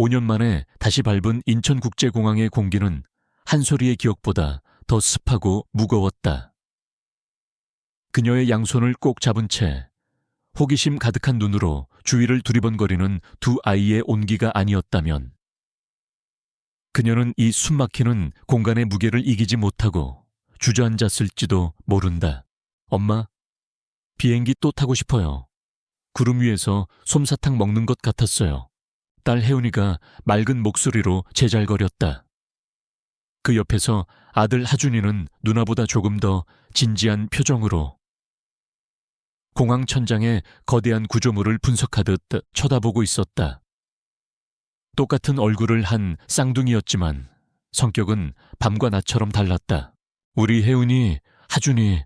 5년 만에 다시 밟은 인천국제공항의 공기는 한솔이의 기억보다 더 습하고 무거웠다. 그녀의 양손을 꼭 잡은 채 호기심 가득한 눈으로 주위를 두리번거리는 두 아이의 온기가 아니었다면 그녀는 이 숨막히는 공간의 무게를 이기지 못하고 주저앉았을지도 모른다. 엄마, 비행기 또 타고 싶어요. 구름 위에서 솜사탕 먹는 것 같았어요. 딸 혜운이가 맑은 목소리로 제잘거렸다. 그 옆에서 아들 하준이는 누나보다 조금 더 진지한 표정으로 공항 천장의 거대한 구조물을 분석하듯 쳐다보고 있었다. 똑같은 얼굴을 한 쌍둥이였지만 성격은 밤과 낮처럼 달랐다. 우리 혜운이, 하준이,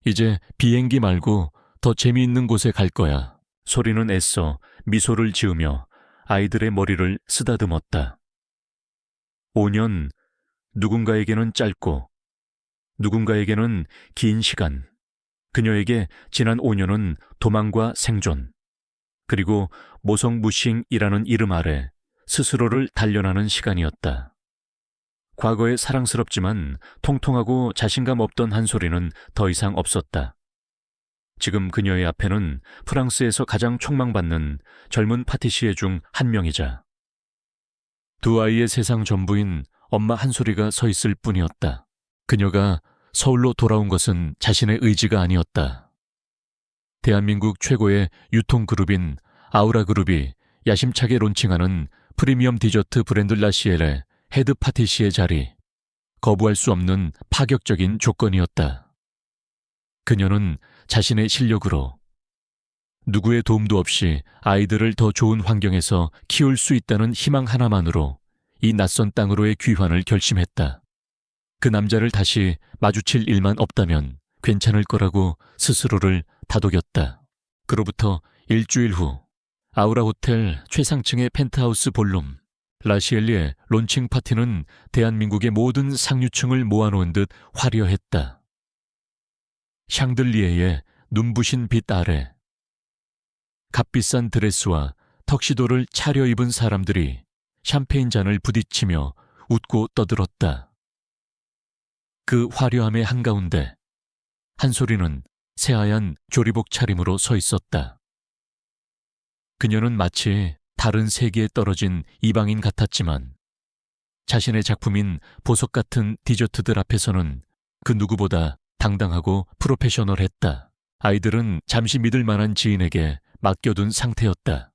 이제 비행기 말고 더 재미있는 곳에 갈 거야. 소리는 애써 미소를 지으며 아이들의 머리를 쓰다듬었다. 5년, 누군가에게는 짧고 누군가에게는 긴 시간. 그녀에게 지난 5년은 도망과 생존, 그리고 모성무싱이라는 이름 아래 스스로를 단련하는 시간이었다. 과거에 사랑스럽지만 통통하고 자신감 없던 한솔이는 더 이상 없었다. 지금 그녀의 앞에는 프랑스에서 가장 촉망받는 젊은 파티시에 중 한 명이자 두 아이의 세상 전부인 엄마 한솔이가 서 있을 뿐이었다. 그녀가 서울로 돌아온 것은 자신의 의지가 아니었다. 대한민국 최고의 유통그룹인 아우라그룹이 야심차게 론칭하는 프리미엄 디저트 브랜드 라시엘의 헤드 파티시의 자리, 거부할 수 없는 파격적인 조건이었다. 그녀는 자신의 실력으로 누구의 도움도 없이 아이들을 더 좋은 환경에서 키울 수 있다는 희망 하나만으로 이 낯선 땅으로의 귀환을 결심했다. 그 남자를 다시 마주칠 일만 없다면 괜찮을 거라고 스스로를 다독였다. 그로부터 일주일 후 아우라 호텔 최상층의 펜트하우스 볼룸 라시엘리의 론칭 파티는 대한민국의 모든 상류층을 모아놓은 듯 화려했다. 샹들리에의 눈부신 빛 아래 값비싼 드레스와 턱시도를 차려입은 사람들이 샴페인 잔을 부딪히며 웃고 떠들었다. 그 화려함의 한가운데 한솔이는 새하얀 조리복 차림으로 서 있었다. 그녀는 마치 다른 세계에 떨어진 이방인 같았지만 자신의 작품인 보석 같은 디저트들 앞에서는 그 누구보다 당당하고 프로페셔널했다. 아이들은 잠시 믿을 만한 지인에게 맡겨둔 상태였다.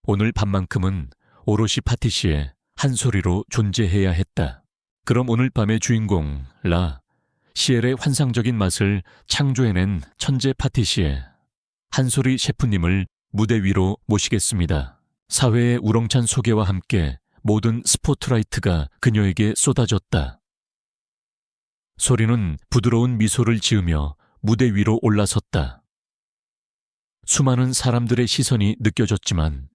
오늘 밤만큼은 오롯이 파티시에 한솔이로 존재해야 했다. 그럼 오늘 밤의 주인공 시엘의 환상적인 맛을 창조해낸 천재 파티시에 한솔이 셰프님을 무대 위로 모시겠습니다. 사회의 우렁찬 소개와 함께 모든 스포트라이트가 그녀에게 쏟아졌다. 소리는 부드러운 미소를 지으며 무대 위로 올라섰다. 수많은 사람들의 시선이 느껴졌지만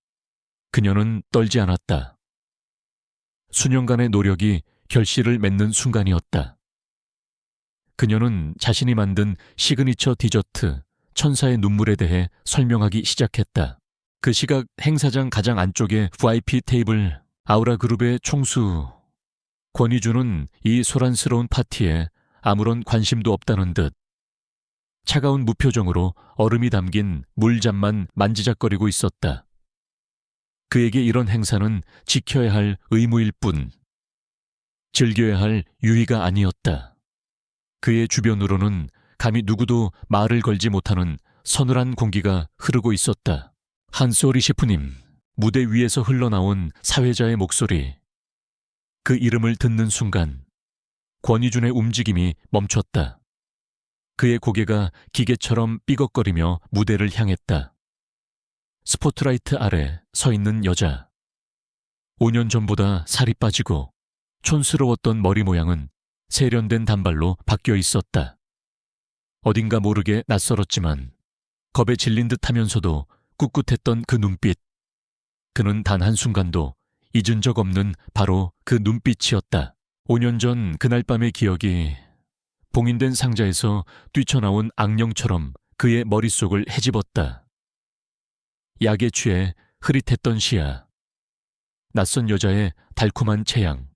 그녀는 떨지 않았다. 수년간의 노력이 결실을 맺는 순간이었다. 그녀는 자신이 만든 시그니처 디저트 천사의 눈물에 대해 설명하기 시작했다. 그 시각 행사장 가장 안쪽의 VIP 테이블 아우라 그룹의 총수 권희주는 이 소란스러운 파티에 아무런 관심도 없다는 듯 차가운 무표정으로 얼음이 담긴 물잔만 만지작거리고 있었다. 그에게 이런 행사는 지켜야 할 의무일 뿐 즐겨야 할 유의가 아니었다. 그의 주변으로는 감히 누구도 말을 걸지 못하는 서늘한 공기가 흐르고 있었다. 한솔이 셰프님, 무대 위에서 흘러나온 사회자의 목소리. 그 이름을 듣는 순간 권희준의 움직임이 멈췄다. 그의 고개가 기계처럼 삐걱거리며 무대를 향했다. 스포트라이트 아래 서 있는 여자. 5년 전보다 살이 빠지고 촌스러웠던 머리 모양은 세련된 단발로 바뀌어 있었다. 어딘가 모르게 낯설었지만 겁에 질린 듯 하면서도 꿋꿋했던 그 눈빛. 그는 단 한순간도 잊은 적 없는 바로 그 눈빛이었다. 5년 전 그날 밤의 기억이 봉인된 상자에서 뛰쳐나온 악령처럼 그의 머릿속을 헤집었다. 약에 취해 흐릿했던 시야. 낯선 여자의 달콤한 체향,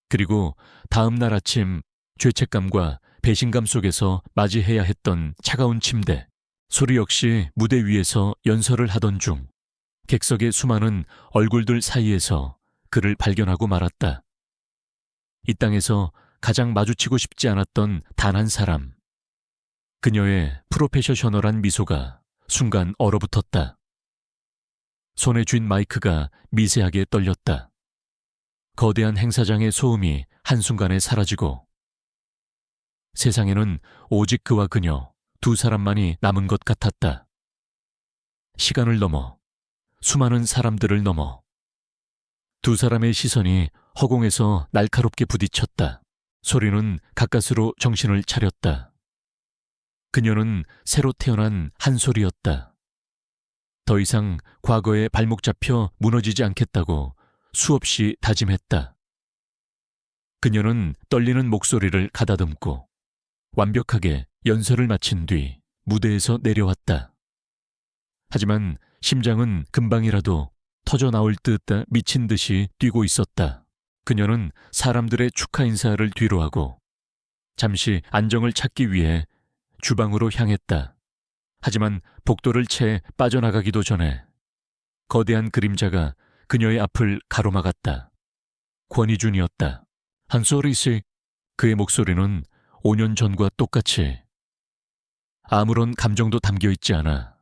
그리고 다음 날 아침 죄책감과 배신감 속에서 맞이해야 했던 차가운 침대. 소리 역시 무대 위에서 연설을 하던 중 객석의 수많은 얼굴들 사이에서 그를 발견하고 말았다. 이 땅에서 가장 마주치고 싶지 않았던 단 한 사람. 그녀의 프로페셔널한 미소가 순간 얼어붙었다. 손에 쥔 마이크가 미세하게 떨렸다. 거대한 행사장의 소음이 한순간에 사라지고 세상에는 오직 그와 그녀 두 사람만이 남은 것 같았다. 시간을 넘어, 수많은 사람들을 넘어 두 사람의 시선이 허공에서 날카롭게 부딪혔다. 소리는 가까스로 정신을 차렸다. 그녀는 새로 태어난 한 소리였다. 더 이상 과거에 발목 잡혀 무너지지 않겠다고 수없이 다짐했다. 그녀는 떨리는 목소리를 가다듬고 완벽하게 연설을 마친 뒤 무대에서 내려왔다. 하지만 심장은 금방이라도 터져 나올 듯 미친 듯이 뛰고 있었다. 그녀는 사람들의 축하 인사를 뒤로하고 잠시 안정을 찾기 위해 주방으로 향했다. 하지만 복도를 채 빠져나가기도 전에 거대한 그림자가 그녀의 앞을 가로막았다. 권희준이었다. 한소리씨. 그의 목소리는 5년 전과 똑같이 아무런 감정도 담겨있지 않아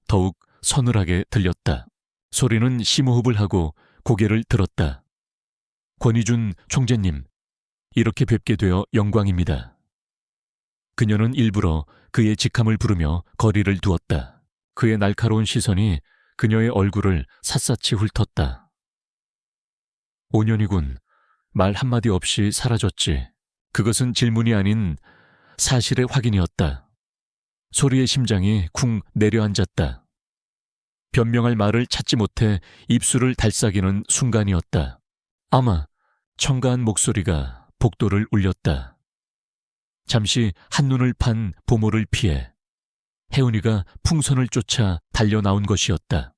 더욱 서늘하게 들렸다. 소리는 심호흡을 하고 고개를 들었다. 권희준 총재님, 이렇게 뵙게 되어 영광입니다. 그녀는 일부러 그의 직함을 부르며 거리를 두었다. 그의 날카로운 시선이 그녀의 얼굴을 샅샅이 훑었다. 5년이군. 말 한마디 없이 사라졌지. 그것은 질문이 아닌 사실의 확인이었다. 소리의 심장이 쿵 내려앉았다. 변명할 말을 찾지 못해 입술을 달싹이는 순간이었다. 아마 청가한 목소리가 복도를 울렸다. 잠시 한눈을 판 보모를 피해 혜은이가 풍선을 쫓아 달려나온 것이었다.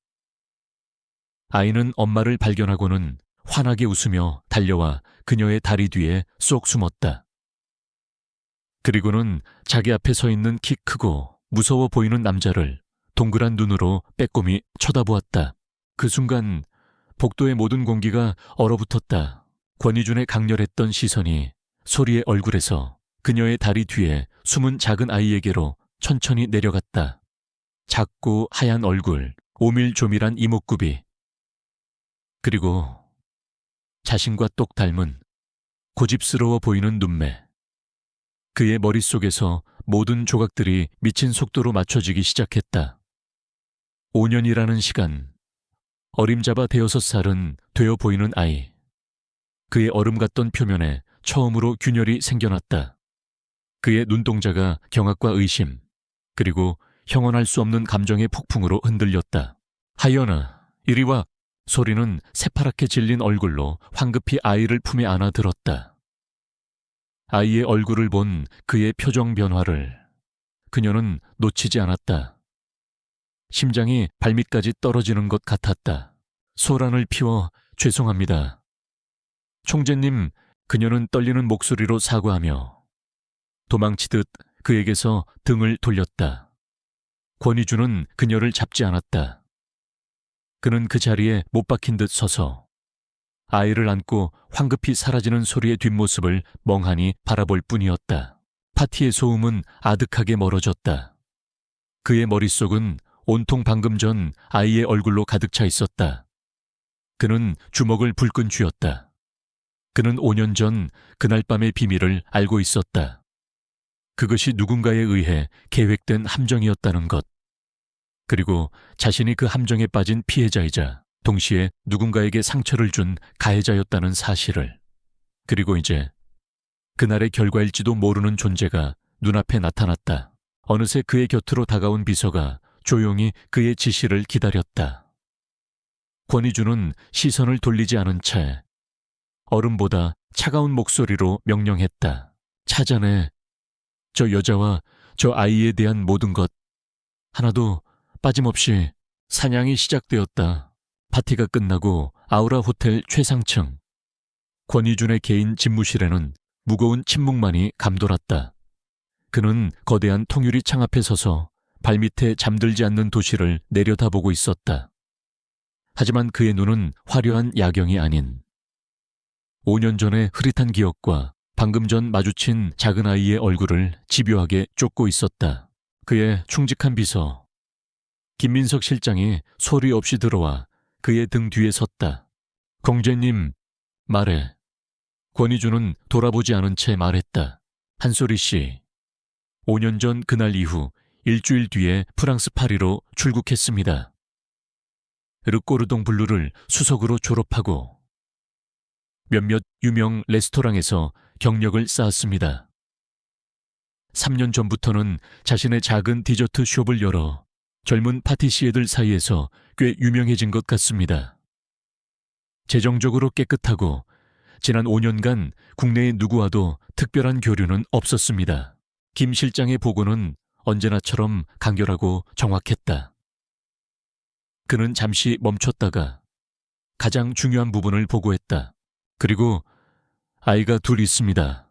아이는 엄마를 발견하고는 환하게 웃으며 달려와 그녀의 다리 뒤에 쏙 숨었다. 그리고는 자기 앞에 서 있는 키 크고 무서워 보이는 남자를 동그란 눈으로 빼꼼히 쳐다보았다. 그 순간 복도의 모든 공기가 얼어붙었다. 권희준의 강렬했던 시선이 소리의 얼굴에서 그녀의 다리 뒤에 숨은 작은 아이에게로 천천히 내려갔다. 작고 하얀 얼굴, 오밀조밀한 이목구비, 그리고 자신과 똑 닮은 고집스러워 보이는 눈매. 그의 머릿속에서 모든 조각들이 미친 속도로 맞춰지기 시작했다. 5년이라는 시간, 어림잡아 5살은 되어 보이는 아이. 그의 얼음 같던 표면에 처음으로 균열이 생겨났다. 그의 눈동자가 경악과 의심, 그리고 형언할 수 없는 감정의 폭풍으로 흔들렸다. 하연아, 이리 와. 소리는 새파랗게 질린 얼굴로 황급히 아이를 품에 안아 들었다. 아이의 얼굴을 본 그의 표정 변화를 그녀는 놓치지 않았다. 심장이 발밑까지 떨어지는 것 같았다. 소란을 피워 죄송합니다. 총재님, 그녀는 떨리는 목소리로 사과하며 도망치듯 그에게서 등을 돌렸다. 권희준은 그녀를 잡지 않았다. 그는 그 자리에 못 박힌 듯 서서 아이를 안고 황급히 사라지는 소리의 뒷모습을 멍하니 바라볼 뿐이었다. 파티의 소음은 아득하게 멀어졌다. 그의 머릿속은 온통 방금 전 아이의 얼굴로 가득 차 있었다. 그는 주먹을 불끈 쥐었다. 그는 5년 전 그날 밤의 비밀을 알고 있었다. 그것이 누군가에 의해 계획된 함정이었다는 것. 그리고 자신이 그 함정에 빠진 피해자이자 동시에 누군가에게 상처를 준 가해자였다는 사실을. 그리고 이제 그날의 결과일지도 모르는 존재가 눈앞에 나타났다. 어느새 그의 곁으로 다가온 비서가 조용히 그의 지시를 기다렸다. 권희준은 시선을 돌리지 않은 채 얼음보다 차가운 목소리로 명령했다. 찾아내. 저 여자와 저 아이에 대한 모든 것. 하나도 빠짐없이. 사냥이 시작되었다. 파티가 끝나고 아우라 호텔 최상층. 권희준의 개인 집무실에는 무거운 침묵만이 감돌았다. 그는 거대한 통유리 창 앞에 서서 발밑에 잠들지 않는 도시를 내려다보고 있었다. 하지만 그의 눈은 화려한 야경이 아닌 5년 전의 흐릿한 기억과 방금 전 마주친 작은 아이의 얼굴을 집요하게 쫓고 있었다. 그의 충직한 비서 김민석 실장이 소리 없이 들어와 그의 등 뒤에 섰다. 공재님, 말해. 권희준은 돌아보지 않은 채 말했다. 한소리 씨, 5년 전 그날 이후 일주일 뒤에 프랑스 파리로 출국했습니다. 르꼬르동 블루를 수석으로 졸업하고 몇몇 유명 레스토랑에서 경력을 쌓았습니다. 3년 전부터는 자신의 작은 디저트 숍을 열어 젊은 파티시에들 사이에서 꽤 유명해진 것 같습니다. 재정적으로 깨끗하고 지난 5년간 국내의 누구와도 특별한 교류는 없었습니다. 김 실장의 보고는 언제나처럼 간결하고 정확했다. 그는 잠시 멈췄다가 가장 중요한 부분을 보고했다. 그리고 아이가 둘 있습니다.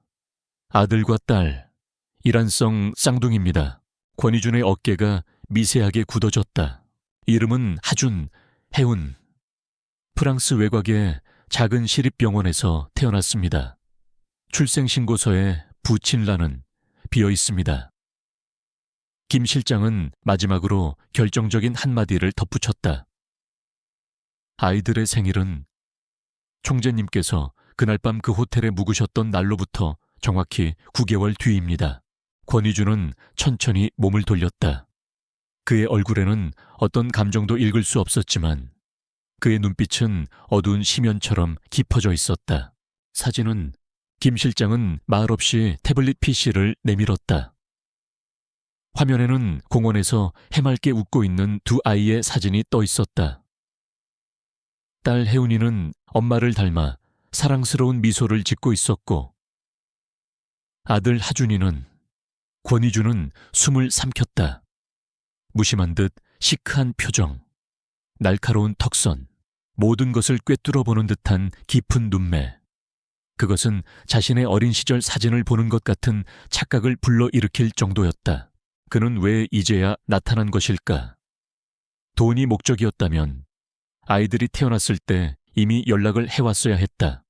아들과 딸, 이란성 쌍둥이입니다. 권희준의 어깨가 미세하게 굳어졌다. 이름은 하준, 해운. 프랑스 외곽의 작은 시립병원에서 태어났습니다. 출생신고서에 부친란은 비어 있습니다. 김 실장은 마지막으로 결정적인 한마디를 덧붙였다. 아이들의 생일은 총재님께서 그날 밤 그 호텔에 묵으셨던 날로부터 정확히 9개월 뒤입니다. 권희준은 천천히 몸을 돌렸다. 그의 얼굴에는 어떤 감정도 읽을 수 없었지만 그의 눈빛은 어두운 심연처럼 깊어져 있었다. 사진은 김 실장은 말없이 태블릿 PC를 내밀었다. 화면에는 공원에서 해맑게 웃고 있는 두 아이의 사진이 떠 있었다. 딸 혜운이는 엄마를 닮아 사랑스러운 미소를 짓고 있었고 아들 하준이는 권희준은 숨을 삼켰다. 무심한 듯 시크한 표정, 날카로운 턱선, 모든 것을 꿰뚫어 보는 듯한 깊은 눈매. 그것은 자신의 어린 시절 사진을 보는 것 같은 착각을 불러일으킬 정도였다. 그는 왜 이제야 나타난 것일까? 돈이 목적이었다면 아이들이 태어났을 때 이미 연락을 해왔어야 했다.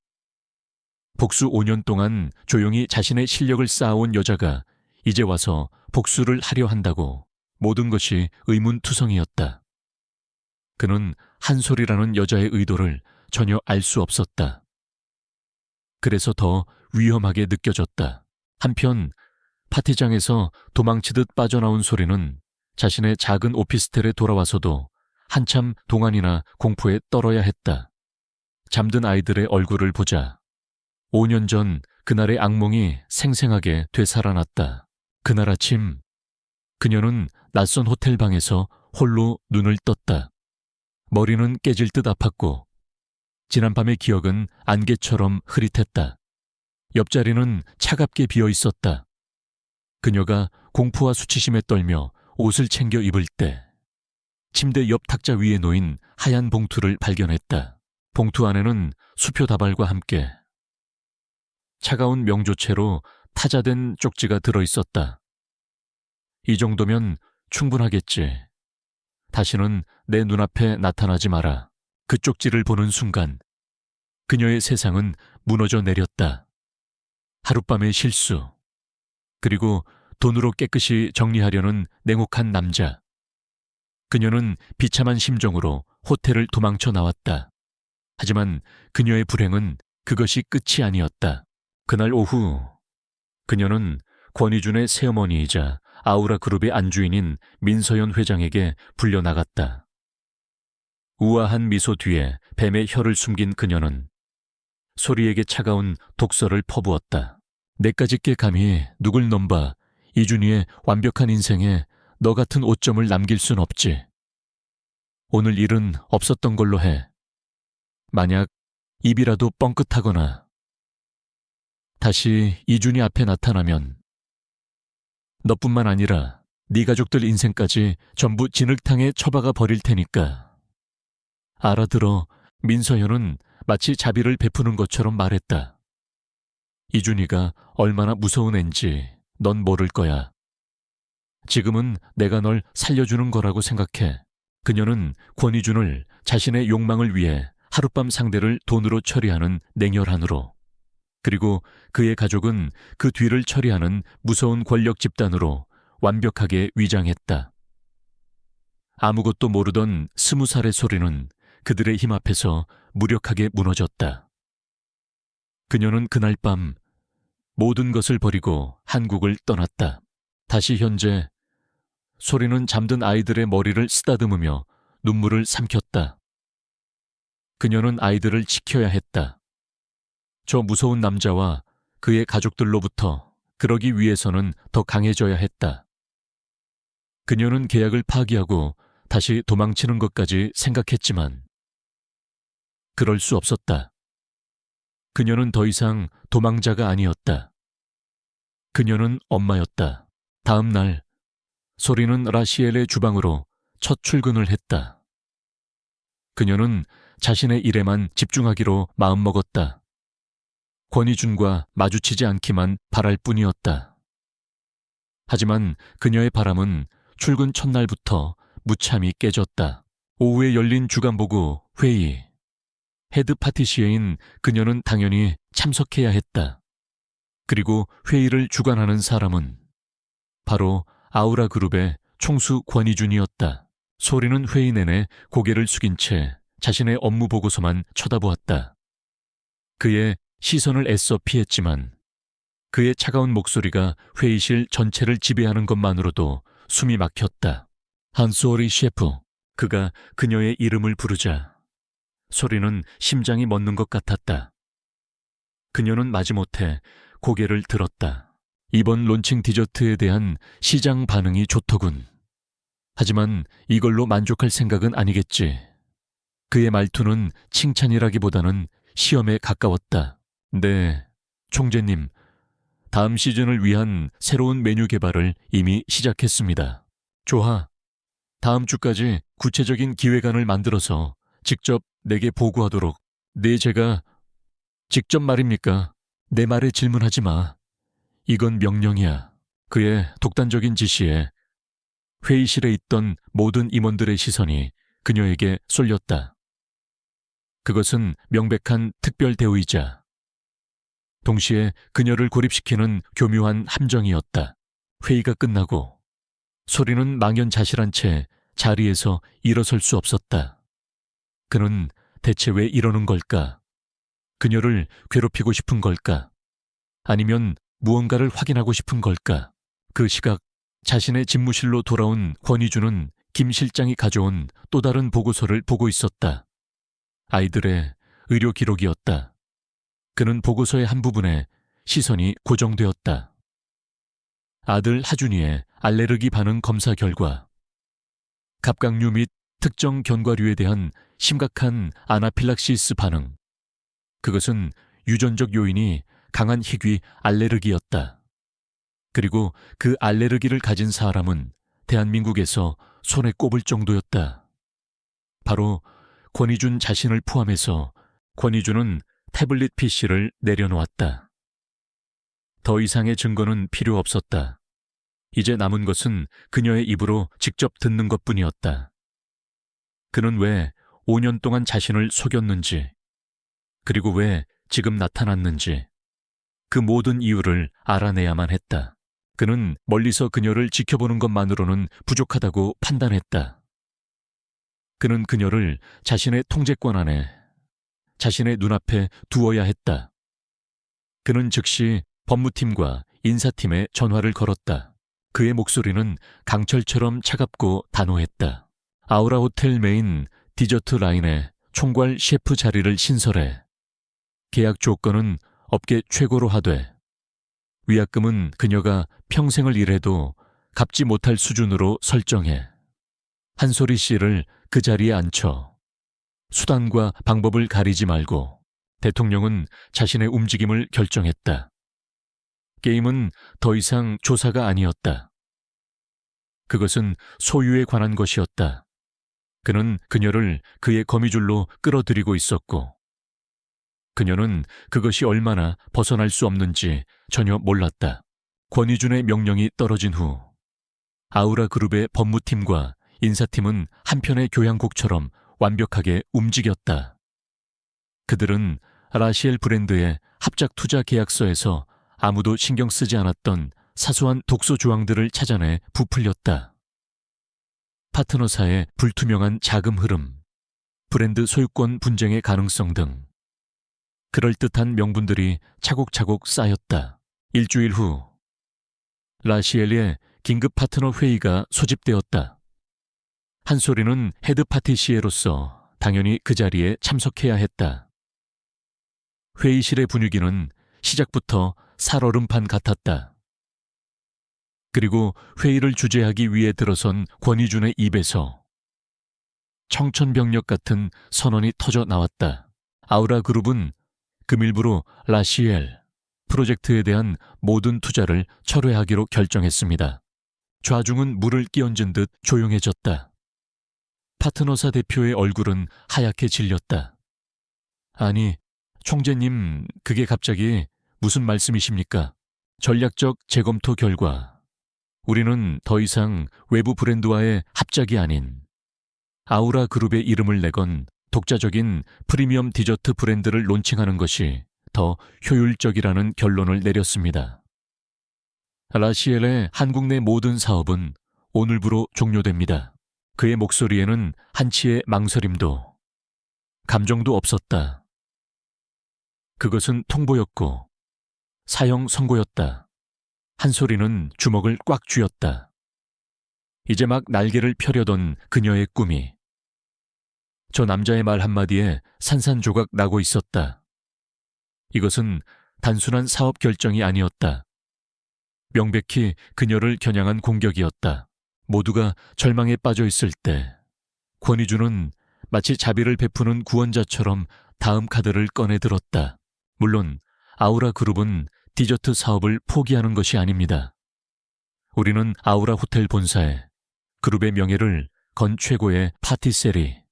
복수 5년 동안 조용히 자신의 실력을 쌓아온 여자가 이제 와서 복수를 하려 한다고 모든 것이 의문투성이었다. 그는 한솔이라는 여자의 의도를 전혀 알 수 없었다. 그래서 더 위험하게 느껴졌다. 한편 파티장에서 도망치듯 빠져나온 소리는 자신의 작은 오피스텔에 돌아와서도 한참 동안이나 공포에 떨어야 했다. 잠든 아이들의 얼굴을 보자 5년 전 그날의 악몽이 생생하게 되살아났다. 그날 아침 그녀는 낯선 호텔 방에서 홀로 눈을 떴다. 머리는 깨질 듯 아팠고 지난밤의 기억은 안개처럼 흐릿했다. 옆자리는 차갑게 비어 있었다. 그녀가 공포와 수치심에 떨며 옷을 챙겨 입을 때 침대 옆 탁자 위에 놓인 하얀 봉투를 발견했다. 봉투 안에는 수표 다발과 함께 차가운 명조체로 타자된 쪽지가 들어있었다. 이 정도면 충분하겠지. 다시는 내 눈앞에 나타나지 마라. 그 쪽지를 보는 순간 그녀의 세상은 무너져 내렸다. 하룻밤의 실수, 그리고 돈으로 깨끗이 정리하려는 냉혹한 남자. 그녀는 비참한 심정으로 호텔을 도망쳐 나왔다. 하지만 그녀의 불행은 그것이 끝이 아니었다. 그날 오후 그녀는 권희준의 새어머니이자 아우라 그룹의 안주인인 민서연 회장에게 불려나갔다. 우아한 미소 뒤에 뱀의 혀를 숨긴 그녀는 소리에게 차가운 독서를 퍼부었다. 내까짓게 감히 누굴 넘봐 이준희의 완벽한 인생에 너 같은 오점을 남길 순 없지. 오늘 일은 없었던 걸로 해. 만약 입이라도 뻥끗하거나 다시 이준희 앞에 나타나면 너뿐만 아니라 네 가족들 인생까지 전부 진흙탕에 처박아 버릴 테니까 알아들어 민서현은 마치 자비를 베푸는 것처럼 말했다. 이준이가 얼마나 무서운 앤지 넌 모를 거야. 지금은 내가 널 살려주는 거라고 생각해. 그녀는 권희준을 자신의 욕망을 위해 하룻밤 상대를 돈으로 처리하는 냉혈한으로, 그리고 그의 가족은 그 뒤를 처리하는 무서운 권력 집단으로 완벽하게 위장했다. 아무것도 모르던 20살의 소리는 그들의 힘 앞에서 무력하게 무너졌다. 그녀는 그날 밤 모든 것을 버리고 한국을 떠났다. 다시 현재 소리는 잠든 아이들의 머리를 쓰다듬으며 눈물을 삼켰다. 그녀는 아이들을 지켜야 했다. 저 무서운 남자와 그의 가족들로부터 그러기 위해서는 더 강해져야 했다. 그녀는 계약을 파기하고 다시 도망치는 것까지 생각했지만 그럴 수 없었다. 그녀는 더 이상 도망자가 아니었다. 그녀는 엄마였다. 다음 날 소리는 라시엘의 주방으로 첫 출근을 했다. 그녀는 자신의 일에만 집중하기로 마음먹었다. 권희준과 마주치지 않기만 바랄 뿐이었다. 하지만 그녀의 바람은 출근 첫날부터 무참히 깨졌다. 오후에 열린 주간보고 회의. 헤드 파티시에인 그녀는 당연히 참석해야 했다. 그리고 회의를 주관하는 사람은 바로 아우라 그룹의 총수 권희준이었다. 소리는 회의 내내 고개를 숙인 채 자신의 업무 보고서만 쳐다보았다. 그의 시선을 애써 피했지만 그의 차가운 목소리가 회의실 전체를 지배하는 것만으로도 숨이 막혔다. 한소리 셰프, 그가 그녀의 이름을 부르자 소리는 심장이 멎는 것 같았다. 그녀는 마지못해 고개를 들었다. 이번 론칭 디저트에 대한 시장 반응이 좋더군. 하지만 이걸로 만족할 생각은 아니겠지. 그의 말투는 칭찬이라기보다는 시험에 가까웠다. 네, 총재님. 다음 시즌을 위한 새로운 메뉴 개발을 이미 시작했습니다. 좋아. 다음 주까지 구체적인 기획안을 만들어서 직접 내게 보고하도록. 네, 제가 직접 말입니까? 내 말에 질문하지 마. 이건 명령이야. 그의 독단적인 지시에 회의실에 있던 모든 임원들의 시선이 그녀에게 쏠렸다. 그것은 명백한 특별 대우이자 동시에 그녀를 고립시키는 교묘한 함정이었다. 회의가 끝나고 소리는 망연자실한 채 자리에서 일어설 수 없었다. 그는 대체 왜 이러는 걸까? 그녀를 괴롭히고 싶은 걸까? 아니면 무언가를 확인하고 싶은 걸까? 그 시각 자신의 집무실로 돌아온 권희준은 김 실장이 가져온 또 다른 보고서를 보고 있었다. 아이들의 의료 기록이었다. 그는 보고서의 한 부분에 시선이 고정되었다. 아들 하준이의 알레르기 반응 검사 결과, 갑각류 및 특정 견과류에 대한 심각한 아나필락시스 반응. 그것은 유전적 요인이 강한 희귀 알레르기였다. 그리고 그 알레르기를 가진 사람은 대한민국에서 손에 꼽을 정도였다. 바로 권희준 자신을 포함해서 권희준은 태블릿 PC를 내려놓았다. 더 이상의 증거는 필요 없었다. 이제 남은 것은 그녀의 입으로 직접 듣는 것뿐이었다. 그는 왜 5년 동안 자신을 속였는지, 그리고 왜 지금 나타났는지, 그 모든 이유를 알아내야만 했다. 그는 멀리서 그녀를 지켜보는 것만으로는 부족하다고 판단했다. 그는 그녀를 자신의 통제권 안에, 자신의 눈앞에 두어야 했다. 그는 즉시 법무팀과 인사팀에 전화를 걸었다. 그의 목소리는 강철처럼 차갑고 단호했다. 아우라 호텔 메인 디저트 라인에 총괄 셰프 자리를 신설해. 계약 조건은 업계 최고로 하되 위약금은 그녀가 평생을 일해도 갚지 못할 수준으로 설정해. 한소리 씨를 그 자리에 앉혀. 수단과 방법을 가리지 말고. 대통령은 자신의 움직임을 결정했다. 게임은 더 이상 조사가 아니었다. 그것은 소유에 관한 것이었다. 그는 그녀를 그의 거미줄로 끌어들이고 있었고 그녀는 그것이 얼마나 벗어날 수 없는지 전혀 몰랐다. 권희준의 명령이 떨어진 후 아우라 그룹의 법무팀과 인사팀은 한편의 교향곡처럼 완벽하게 움직였다. 그들은 라시엘 브랜드의 합작 투자 계약서에서 아무도 신경 쓰지 않았던 사소한 독소 조항들을 찾아내 부풀렸다. 파트너사의 불투명한 자금 흐름, 브랜드 소유권 분쟁의 가능성 등 그럴듯한 명분들이 차곡차곡 쌓였다. 일주일 후 라시엘의 긴급 파트너 회의가 소집되었다. 한소리는 헤드 파티시에로서 당연히 그 자리에 참석해야 했다. 회의실의 분위기는 시작부터 살얼음판 같았다. 그리고 회의를 주재하기 위해 들어선 권희준의 입에서 청천벽력 같은 선언이 터져 나왔다. 아우라 그룹은 금일부로 라시엘 프로젝트에 대한 모든 투자를 철회하기로 결정했습니다. 좌중은 물을 끼얹은 듯 조용해졌다. 파트너사 대표의 얼굴은 하얗게 질렸다. 아니, 총재님, 그게 갑자기 무슨 말씀이십니까? 전략적 재검토 결과 우리는 더 이상 외부 브랜드와의 합작이 아닌 아우라 그룹의 이름을 내건 독자적인 프리미엄 디저트 브랜드를 론칭하는 것이 더 효율적이라는 결론을 내렸습니다. 라시엘의 한국 내 모든 사업은 오늘부로 종료됩니다. 그의 목소리에는 한치의 망설임도 감정도 없었다. 그것은 통보였고 사형 선고였다. 한소리는 주먹을 꽉 쥐었다. 이제 막 날개를 펴려던 그녀의 꿈이 저 남자의 말 한마디에 산산조각 나고 있었다. 이것은 단순한 사업 결정이 아니었다. 명백히 그녀를 겨냥한 공격이었다. 모두가 절망에 빠져 있을 때 권희준은 마치 자비를 베푸는 구원자처럼 다음 카드를 꺼내 들었다. 물론 아우라 그룹은 디저트 사업을 포기하는 것이 아닙니다. 우리는 아우라 호텔 본사에 그룹의 명예를 건 최고의 파티세리,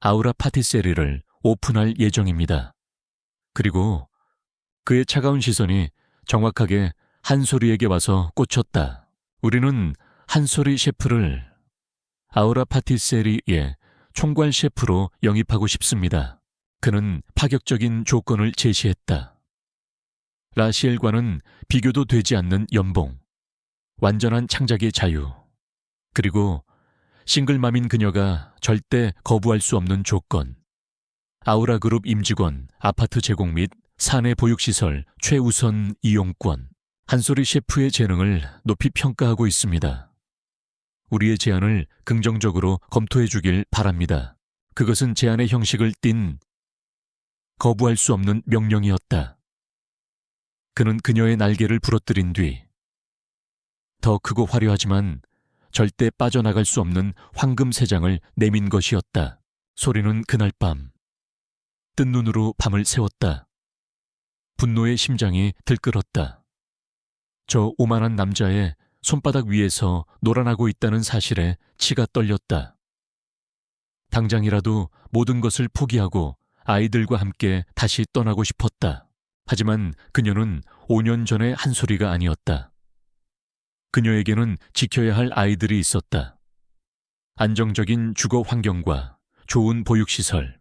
아우라 파티세리를 오픈할 예정입니다. 그리고 그의 차가운 시선이 정확하게 한소리에게 와서 꽂혔다. 우리는 한소리 셰프를 아우라 파티세리의 총괄 셰프로 영입하고 싶습니다. 그는 파격적인 조건을 제시했다. 라시엘과는 비교도 되지 않는 연봉, 완전한 창작의 자유, 그리고 싱글맘인 그녀가 절대 거부할 수 없는 조건, 아우라 그룹 임직원, 아파트 제공 및 사내 보육시설 최우선 이용권. 한소리 셰프의 재능을 높이 평가하고 있습니다. 우리의 제안을 긍정적으로 검토해 주길 바랍니다. 그것은 제안의 형식을 띤 거부할 수 없는 명령이었다. 그는 그녀의 날개를 부러뜨린 뒤 더 크고 화려하지만 절대 빠져나갈 수 없는 황금 세 장을 내민 것이었다. 소리는 그날 밤 뜬 눈으로 밤을 새웠다. 분노의 심장이 들끓었다. 저 오만한 남자의 손바닥 위에서 놀아나고 있다는 사실에 치가 떨렸다. 당장이라도 모든 것을 포기하고 아이들과 함께 다시 떠나고 싶었다. 하지만 그녀는 5년 전의 한소리가 아니었다. 그녀에게는 지켜야 할 아이들이 있었다. 안정적인 주거 환경과 좋은 보육시설.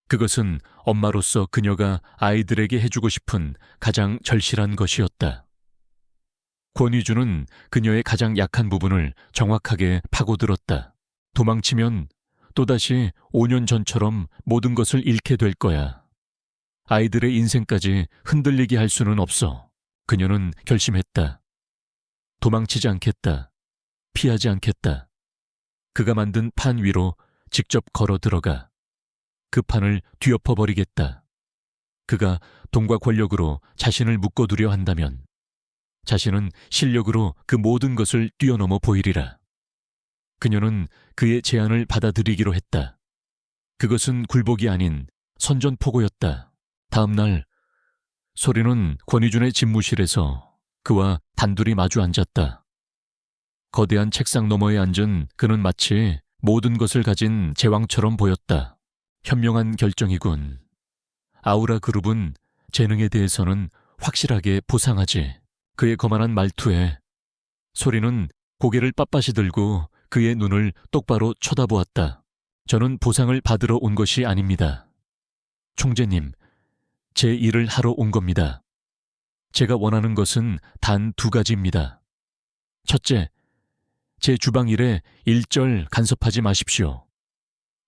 그것은 엄마로서 그녀가 아이들에게 해주고 싶은 가장 절실한 것이었다. 권희준은 그녀의 가장 약한 부분을 정확하게 파고들었다. 도망치면 또다시 5년 전처럼 모든 것을 잃게 될 거야. 아이들의 인생까지 흔들리게 할 수는 없어. 그녀는 결심했다. 도망치지 않겠다. 피하지 않겠다. 그가 만든 판 위로 직접 걸어 들어가 그 판을 뒤엎어버리겠다. 그가 돈과 권력으로 자신을 묶어두려 한다면 자신은 실력으로 그 모든 것을 뛰어넘어 보이리라. 그녀는 그의 제안을 받아들이기로 했다. 그것은 굴복이 아닌 선전포고였다. 다음 날 소리는 권희준의 집무실에서 그와 단둘이 마주 앉았다. 거대한 책상 너머에 앉은 그는 마치 모든 것을 가진 제왕처럼 보였다. 현명한 결정이군. 아우라 그룹은 재능에 대해서는 확실하게 보상하지. 그의 거만한 말투에 소리는 고개를 빳빳이 들고 그의 눈을 똑바로 쳐다보았다. 저는 보상을 받으러 온 것이 아닙니다. 총재님, 제 일을 하러 온 겁니다. 제가 원하는 것은 단 2가지입니다. 첫째, 제 주방 일에 일절 간섭하지 마십시오.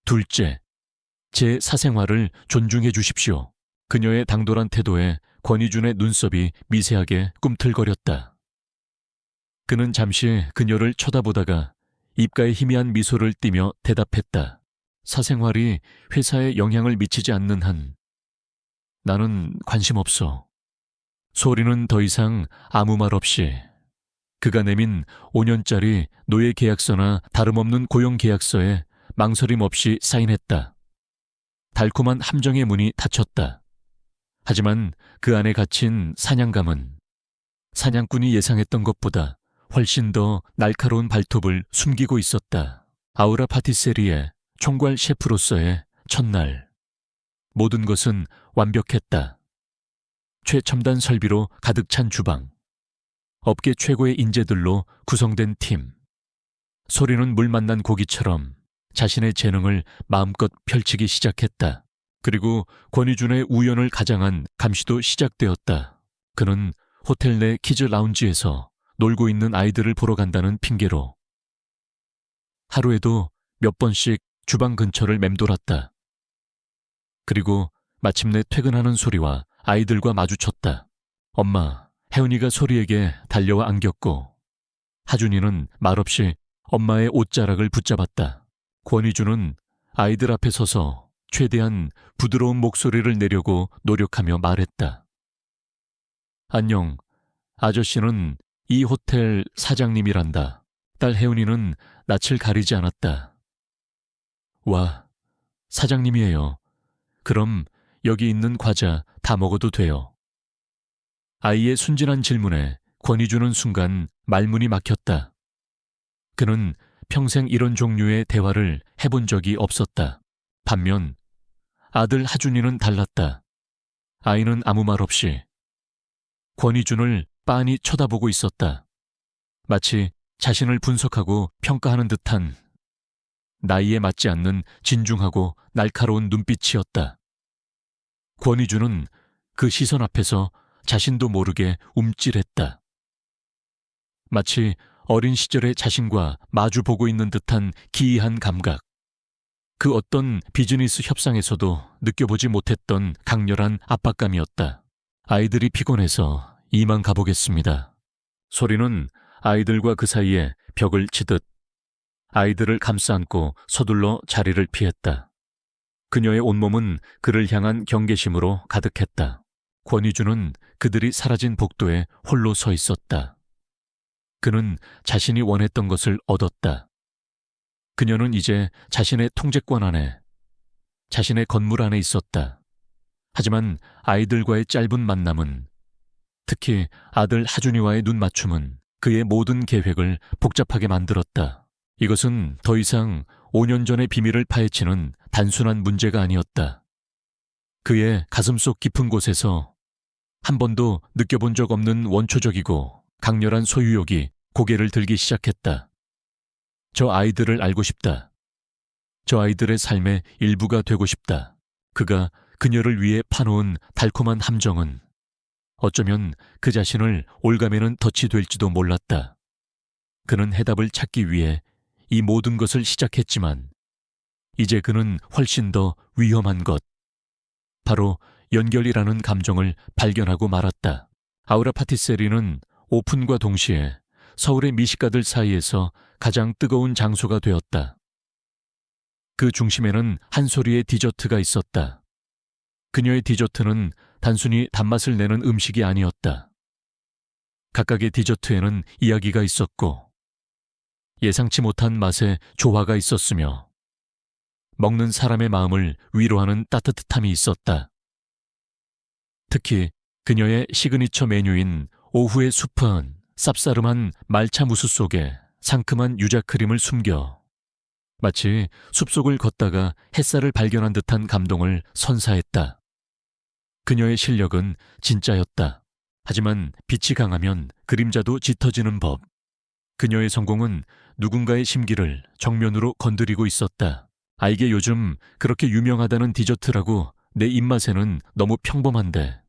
둘째, 제 사생활을 존중해 주십시오. 그녀의 당돌한 태도에 권희준의 눈썹이 미세하게 꿈틀거렸다. 그는 잠시 그녀를 쳐다보다가 입가에 희미한 미소를 띠며 대답했다. 사생활이 회사에 영향을 미치지 않는 한 나는 관심 없어. 소리는 더 이상 아무 말 없이 그가 내민 5년짜리 노예 계약서나 다름없는 고용 계약서에 망설임 없이 사인했다. 달콤한 함정의 문이 닫혔다. 하지만 그 안에 갇힌 사냥감은 사냥꾼이 예상했던 것보다 훨씬 더 날카로운 발톱을 숨기고 있었다. 아우라 파티세리의 총괄 셰프로서의 첫날. 모든 것은 완벽했다. 최첨단 설비로 가득 찬 주방. 업계 최고의 인재들로 구성된 팀. 소리는 물 만난 고기처럼 자신의 재능을 마음껏 펼치기 시작했다. 그리고 권희준의 우연을 가장한 감시도 시작되었다. 그는 호텔 내 키즈 라운지에서 놀고 있는 아이들을 보러 간다는 핑계로 하루에도 몇 번씩 주방 근처를 맴돌았다. 그리고 마침내 퇴근하는 소리와 아이들과 마주쳤다. 엄마, 혜은이가 소리에게 달려와 안겼고 하준이는 말없이 엄마의 옷자락을 붙잡았다. 권희준은 아이들 앞에 서서 최대한 부드러운 목소리를 내려고 노력하며 말했다. 안녕, 아저씨는 이 호텔 사장님이란다. 딸 혜은이는 낯을 가리지 않았다. 와, 사장님이에요. 그럼 여기 있는 과자 다 먹어도 돼요. 아이의 순진한 질문에 권희준은 순간 말문이 막혔다. 그는 평생 이런 종류의 대화를 해본 적이 없었다. 반면 아들 하준이는 달랐다. 아이는 아무 말 없이 권희준을 빤히 쳐다보고 있었다. 마치 자신을 분석하고 평가하는 듯한 나이에 맞지 않는 진중하고 날카로운 눈빛이었다. 권희준은 그 시선 앞에서 자신도 모르게 움찔했다. 마치 어린 시절의 자신과 마주보고 있는 듯한 기이한 감각. 그 어떤 비즈니스 협상에서도 느껴보지 못했던 강렬한 압박감이었다. 아이들이 피곤해서 이만 가보겠습니다. 소리는 아이들과 그 사이에 벽을 치듯 아이들을 감싸안고 서둘러 자리를 피했다. 그녀의 온몸은 그를 향한 경계심으로 가득했다. 권희준은 그들이 사라진 복도에 홀로 서 있었다. 그는 자신이 원했던 것을 얻었다. 그녀는 이제 자신의 통제권 안에, 자신의 건물 안에 있었다. 하지만 아이들과의 짧은 만남은, 특히 아들 하준이와의 눈 맞춤은 그의 모든 계획을 복잡하게 만들었다. 이것은 더 이상 5년 전의 비밀을 파헤치는 단순한 문제가 아니었다. 그의 가슴속 깊은 곳에서 한 번도 느껴본 적 없는 원초적이고 강렬한 소유욕이 고개를 들기 시작했다. 저 아이들을 알고 싶다. 저 아이들의 삶의 일부가 되고 싶다. 그가 그녀를 위해 파놓은 달콤한 함정은 어쩌면 그 자신을 올가매는 덫이 될지도 몰랐다. 그는 해답을 찾기 위해 이 모든 것을 시작했지만 이제 그는 훨씬 더 위험한 것, 바로 연결이라는 감정을 발견하고 말았다. 아우라 파티세리는 오픈과 동시에 서울의 미식가들 사이에서 가장 뜨거운 장소가 되었다. 그 중심에는 한 소리의 디저트가 있었다. 그녀의 디저트는 단순히 단맛을 내는 음식이 아니었다. 각각의 디저트에는 이야기가 있었고 예상치 못한 맛의 조화가 있었으며 먹는 사람의 마음을 위로하는 따뜻함이 있었다. 특히 그녀의 시그니처 메뉴인 오후의 숲은 쌉싸름한 말차 무스 속에 상큼한 유자 크림을 숨겨 마치 숲속을 걷다가 햇살을 발견한 듯한 감동을 선사했다. 그녀의 실력은 진짜였다. 하지만 빛이 강하면 그림자도 짙어지는 법. 그녀의 성공은 누군가의 심기를 정면으로 건드리고 있었다. 이게 요즘 그렇게 유명하다는 디저트라고 내 입맛에는 너무 평범한데.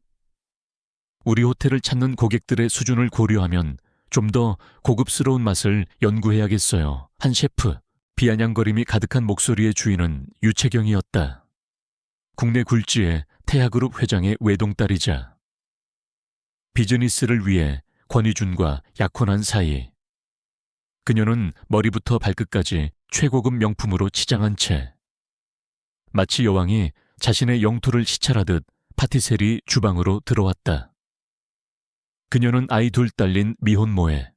우리 호텔을 찾는 고객들의 수준을 고려하면 좀 더 고급스러운 맛을 연구해야겠어요. 한 셰프, 비아냥거림이 가득한 목소리의 주인은 유채경이었다. 국내 굴지의 태하그룹 회장의 외동딸이자 비즈니스를 위해 권희준과 약혼한 사이. 그녀는 머리부터 발끝까지 최고급 명품으로 치장한 채 마치 여왕이 자신의 영토를 시찰하듯 파티셀이 주방으로 들어왔다. 그녀는 아이 둘 딸린 미혼모에.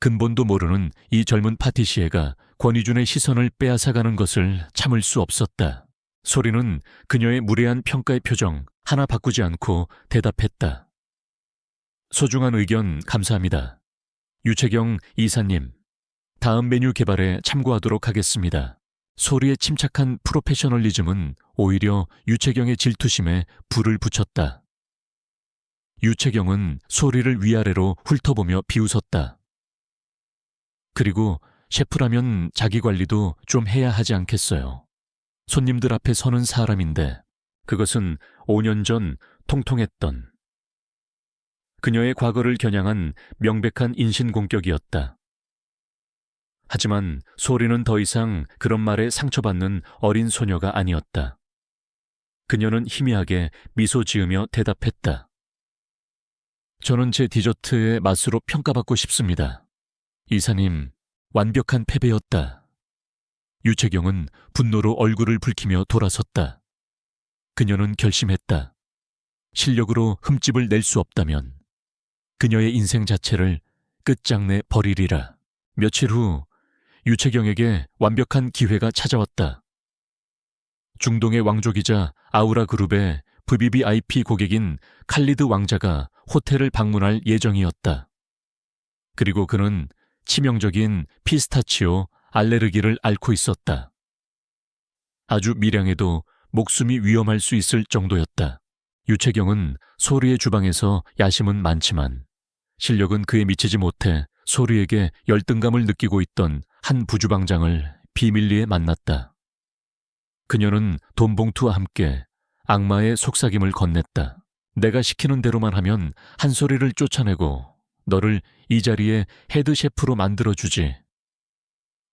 근본도 모르는 이 젊은 파티시에가 권희준의 시선을 빼앗아가는 것을 참을 수 없었다. 소리는 그녀의 무례한 평가의 표정 하나 바꾸지 않고 대답했다. 소중한 의견 감사합니다. 유채경 이사님, 다음 메뉴 개발에 참고하도록 하겠습니다. 소리의 침착한 프로페셔널리즘은 오히려 유채경의 질투심에 불을 붙였다. 유채경은 소리를 위아래로 훑어보며 비웃었다. 그리고 셰프라면 자기 관리도 좀 해야 하지 않겠어요. 손님들 앞에 서는 사람인데 그것은 5년 전 통통했던 그녀의 과거를 겨냥한 명백한 인신공격이었다. 하지만 소리는 더 이상 그런 말에 상처받는 어린 소녀가 아니었다. 그녀는 희미하게 미소 지으며 대답했다. 저는 제 디저트의 맛으로 평가받고 싶습니다. 이사님, 완벽한 패배였다. 유채경은 분노로 얼굴을 붉히며 돌아섰다. 그녀는 결심했다. 실력으로 흠집을 낼 수 없다면 그녀의 인생 자체를 끝장내 버리리라. 며칠 후 유채경에게 완벽한 기회가 찾아왔다. 중동의 왕족이자 아우라 그룹의 VVIP 고객인 칼리드 왕자가 호텔을 방문할 예정이었다. 그리고 그는 치명적인 피스타치오 알레르기를 앓고 있었다. 아주 미량해도 목숨이 위험할 수 있을 정도였다. 유채경은 소리의 주방에서 야심은 많지만 실력은 그에 미치지 못해 소리에게 열등감을 느끼고 있던 한 부주방장을 비밀리에 만났다. 그녀는 돈봉투와 함께 악마의 속삭임을 건넸다. 내가 시키는 대로만 하면 한 소리를 쫓아내고 너를 이 자리에 헤드 셰프로 만들어주지.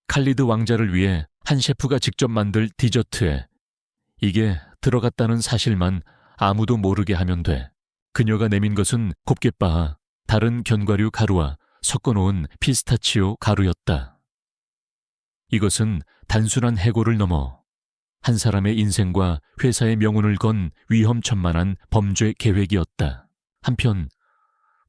칼리드 왕자를 위해 한 셰프가 직접 만들 디저트에 이게 들어갔다는 사실만 아무도 모르게 하면 돼. 그녀가 내민 것은 곱게 빻아 다른 견과류 가루와 섞어놓은 피스타치오 가루였다. 이것은 단순한 해고를 넘어 한 사람의 인생과 회사의 명운을 건 위험천만한 범죄 계획이었다. 한편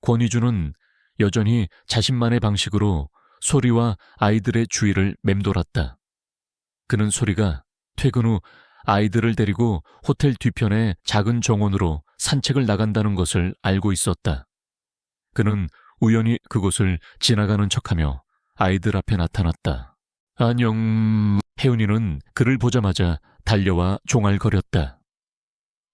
권희준은 여전히 자신만의 방식으로 소리와 아이들의 주위를 맴돌았다. 그는 소리가 퇴근 후 아이들을 데리고 호텔 뒤편의 작은 정원으로 산책을 나간다는 것을 알고 있었다. 그는 우연히 그곳을 지나가는 척하며 아이들 앞에 나타났다. 안녕. 혜은이는 그를 보자마자 달려와 종알거렸다.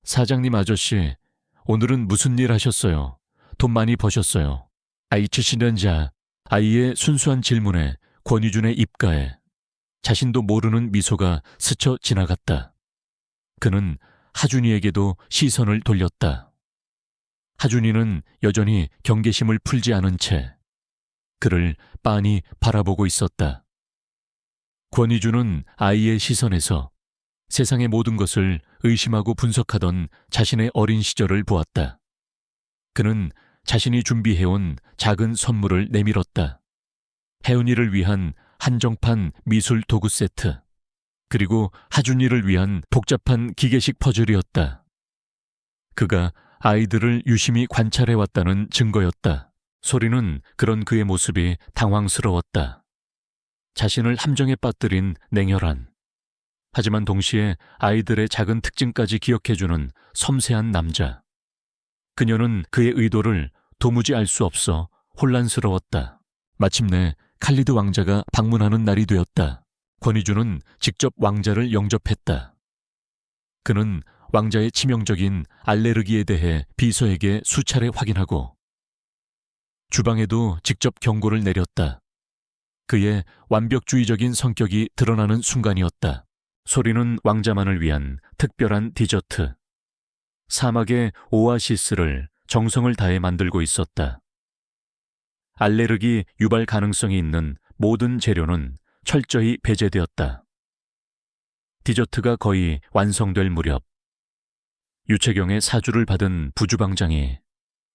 사장님 아저씨, 오늘은 무슨 일 하셨어요? 돈 많이 버셨어요? 아이 70년자. 아이의 순수한 질문에 권희준의 입가에 자신도 모르는 미소가 스쳐 지나갔다. 그는 하준이에게도 시선을 돌렸다. 하준이는 여전히 경계심을 풀지 않은 채 그를 빤히 바라보고 있었다. 권희준은 아이의 시선에서 세상의 모든 것을 의심하고 분석하던 자신의 어린 시절을 보았다. 그는 자신이 준비해온 작은 선물을 내밀었다. 혜은이를 위한 한정판 미술 도구 세트, 그리고 하준이를 위한 복잡한 기계식 퍼즐이었다. 그가 아이들을 유심히 관찰해왔다는 증거였다. 소리는 그런 그의 모습이 당황스러웠다. 자신을 함정에 빠뜨린 냉혈한, 하지만 동시에 아이들의 작은 특징까지 기억해주는 섬세한 남자. 그녀는 그의 의도를 도무지 알 수 없어 혼란스러웠다. 마침내 칼리드 왕자가 방문하는 날이 되었다. 권위주는 직접 왕자를 영접했다. 그는 왕자의 치명적인 알레르기에 대해 비서에게 수차례 확인하고 주방에도 직접 경고를 내렸다. 그의 완벽주의적인 성격이 드러나는 순간이었다. 소리는 왕자만을 위한 특별한 디저트, 사막의 오아시스를 정성을 다해 만들고 있었다. 알레르기 유발 가능성이 있는 모든 재료는 철저히 배제되었다. 디저트가 거의 완성될 무렵 유채경의 사주를 받은 부주방장이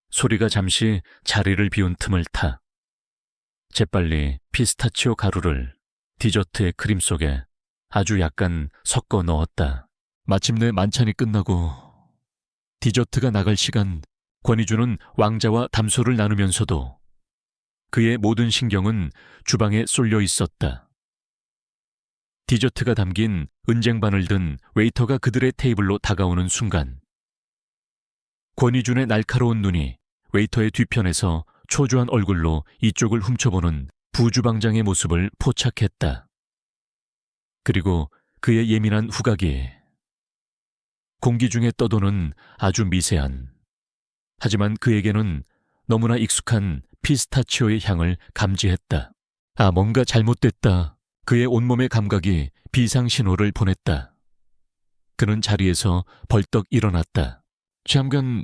소리가 잠시 자리를 비운 틈을 타 재빨리 피스타치오 가루를 디저트의 크림 속에 아주 약간 섞어 넣었다. 마침내 만찬이 끝나고 디저트가 나갈 시간, 권위주는 왕자와 담소를 나누면서도 그의 모든 신경은 주방에 쏠려 있었다. 디저트가 담긴 은쟁반을 든 웨이터가 그들의 테이블로 다가오는 순간 권위준의 날카로운 눈이 웨이터의 뒤편에서 초조한 얼굴로 이쪽을 훔쳐보는 부주방장의 모습을 포착했다. 그리고 그의 예민한 후각이 공기 중에 떠도는 아주 미세한, 하지만 그에게는 너무나 익숙한 피스타치오의 향을 감지했다. 아, 뭔가 잘못됐다. 그의 온몸의 감각이 비상신호를 보냈다. 그는 자리에서 벌떡 일어났다. 잠깐,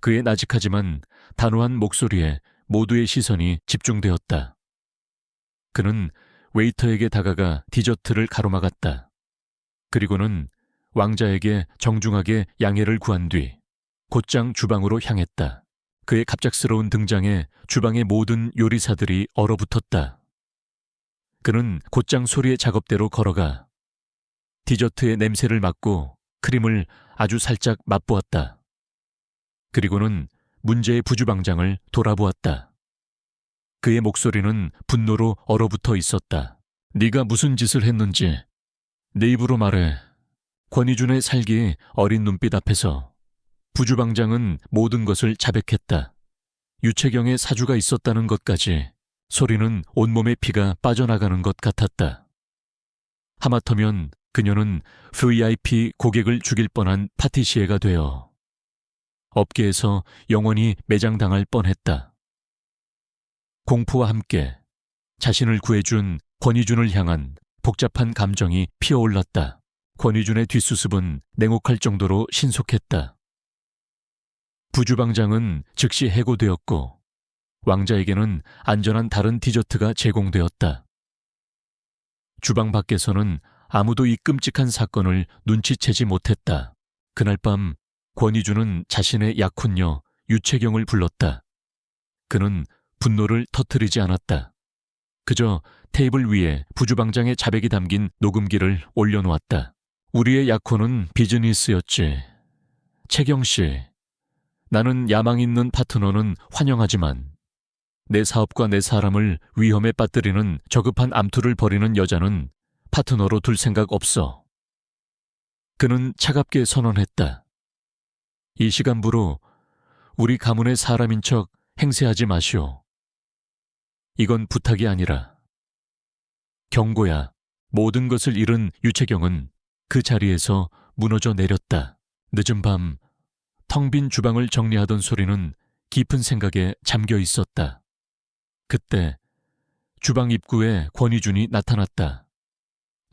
그의 나직하지만 단호한 목소리에 모두의 시선이 집중되었다. 그는 웨이터에게 다가가 디저트를 가로막았다. 그리고는 왕자에게 정중하게 양해를 구한 뒤 곧장 주방으로 향했다. 그의 갑작스러운 등장에 주방의 모든 요리사들이 얼어붙었다. 그는 곧장 소리의 작업대로 걸어가 디저트의 냄새를 맡고 크림을 아주 살짝 맛보았다. 그리고는 문제의 부주방장을 돌아보았다. 그의 목소리는 분노로 얼어붙어 있었다. 네가 무슨 짓을 했는지 내 입으로 말해. 권위준의 살기 어린 눈빛 앞에서 부주방장은 모든 것을 자백했다. 유채경의 사주가 있었다는 것까지. 소리는 온몸의 피가 빠져나가는 것 같았다. 하마터면 그녀는 VIP 고객을 죽일 뻔한 파티시에가 되어 업계에서 영원히 매장당할 뻔했다. 공포와 함께 자신을 구해준 권위준을 향한 복잡한 감정이 피어올랐다. 권위준의 뒷수습은 냉혹할 정도로 신속했다. 부주방장은 즉시 해고되었고 왕자에게는 안전한 다른 디저트가 제공되었다. 주방 밖에서는 아무도 이 끔찍한 사건을 눈치채지 못했다. 그날 밤 권위준은 자신의 약혼녀 유채경을 불렀다. 그는 분노를 터뜨리지 않았다. 그저 테이블 위에 부주방장의 자백이 담긴 녹음기를 올려놓았다. 우리의 약혼은 비즈니스였지. 채경 씨, 나는 야망 있는 파트너는 환영하지만 내 사업과 내 사람을 위험에 빠뜨리는 저급한 암투를 벌이는 여자는 파트너로 둘 생각 없어. 그는 차갑게 선언했다. 이 시간부로 우리 가문의 사람인 척 행세하지 마시오. 이건 부탁이 아니라 경고야. 모든 것을 잃은 유채경은 그 자리에서 무너져 내렸다. 늦은 밤 텅 빈 주방을 정리하던 소리는 깊은 생각에 잠겨 있었다. 그때 주방 입구에 권위준이 나타났다.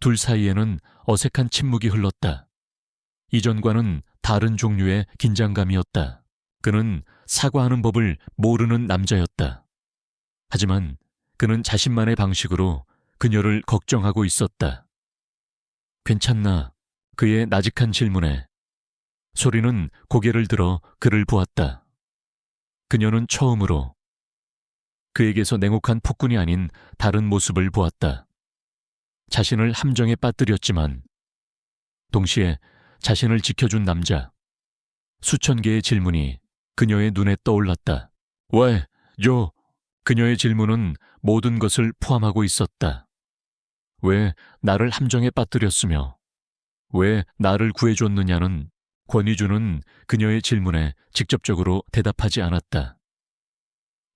둘 사이에는 어색한 침묵이 흘렀다. 이전과는 다른 종류의 긴장감이었다. 그는 사과하는 법을 모르는 남자였다. 하지만 그는 자신만의 방식으로 그녀를 걱정하고 있었다. 괜찮나? 그의 나직한 질문에 소리는 고개를 들어 그를 보았다. 그녀는 처음으로 그에게서 냉혹한 폭군이 아닌 다른 모습을 보았다. 자신을 함정에 빠뜨렸지만 동시에 자신을 지켜준 남자. 수천 개의 질문이 그녀의 눈에 떠올랐다. 왜, 요? 그녀의 질문은 모든 것을 포함하고 있었다. 왜 나를 함정에 빠뜨렸으며 왜 나를 구해줬느냐는 권위준은 그녀의 질문에 직접적으로 대답하지 않았다.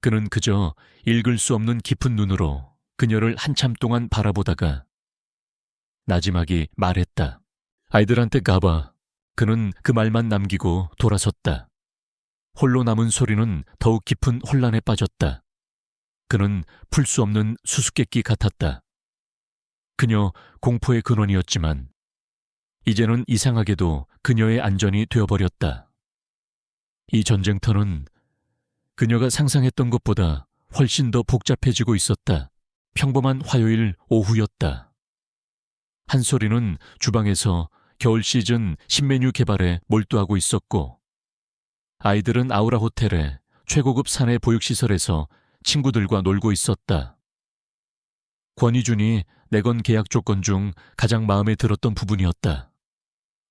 그는 그저 읽을 수 없는 깊은 눈으로 그녀를 한참 동안 바라보다가 나지막이 말했다. 아이들한테 가봐. 그는 그 말만 남기고 돌아섰다. 홀로 남은 소리는 더욱 깊은 혼란에 빠졌다. 그는 풀 수 없는 수수께끼 같았다. 그녀 공포의 근원이었지만 이제는 이상하게도 그녀의 안전이 되어버렸다. 이 전쟁터는 그녀가 상상했던 것보다 훨씬 더 복잡해지고 있었다. 평범한 화요일 오후였다. 한소리는 주방에서 겨울 시즌 신메뉴 개발에 몰두하고 있었고, 아이들은 아우라 호텔의 최고급 사내 보육시설에서 친구들과 놀고 있었다. 권희준이 내건 계약 조건 중 가장 마음에 들었던 부분이었다.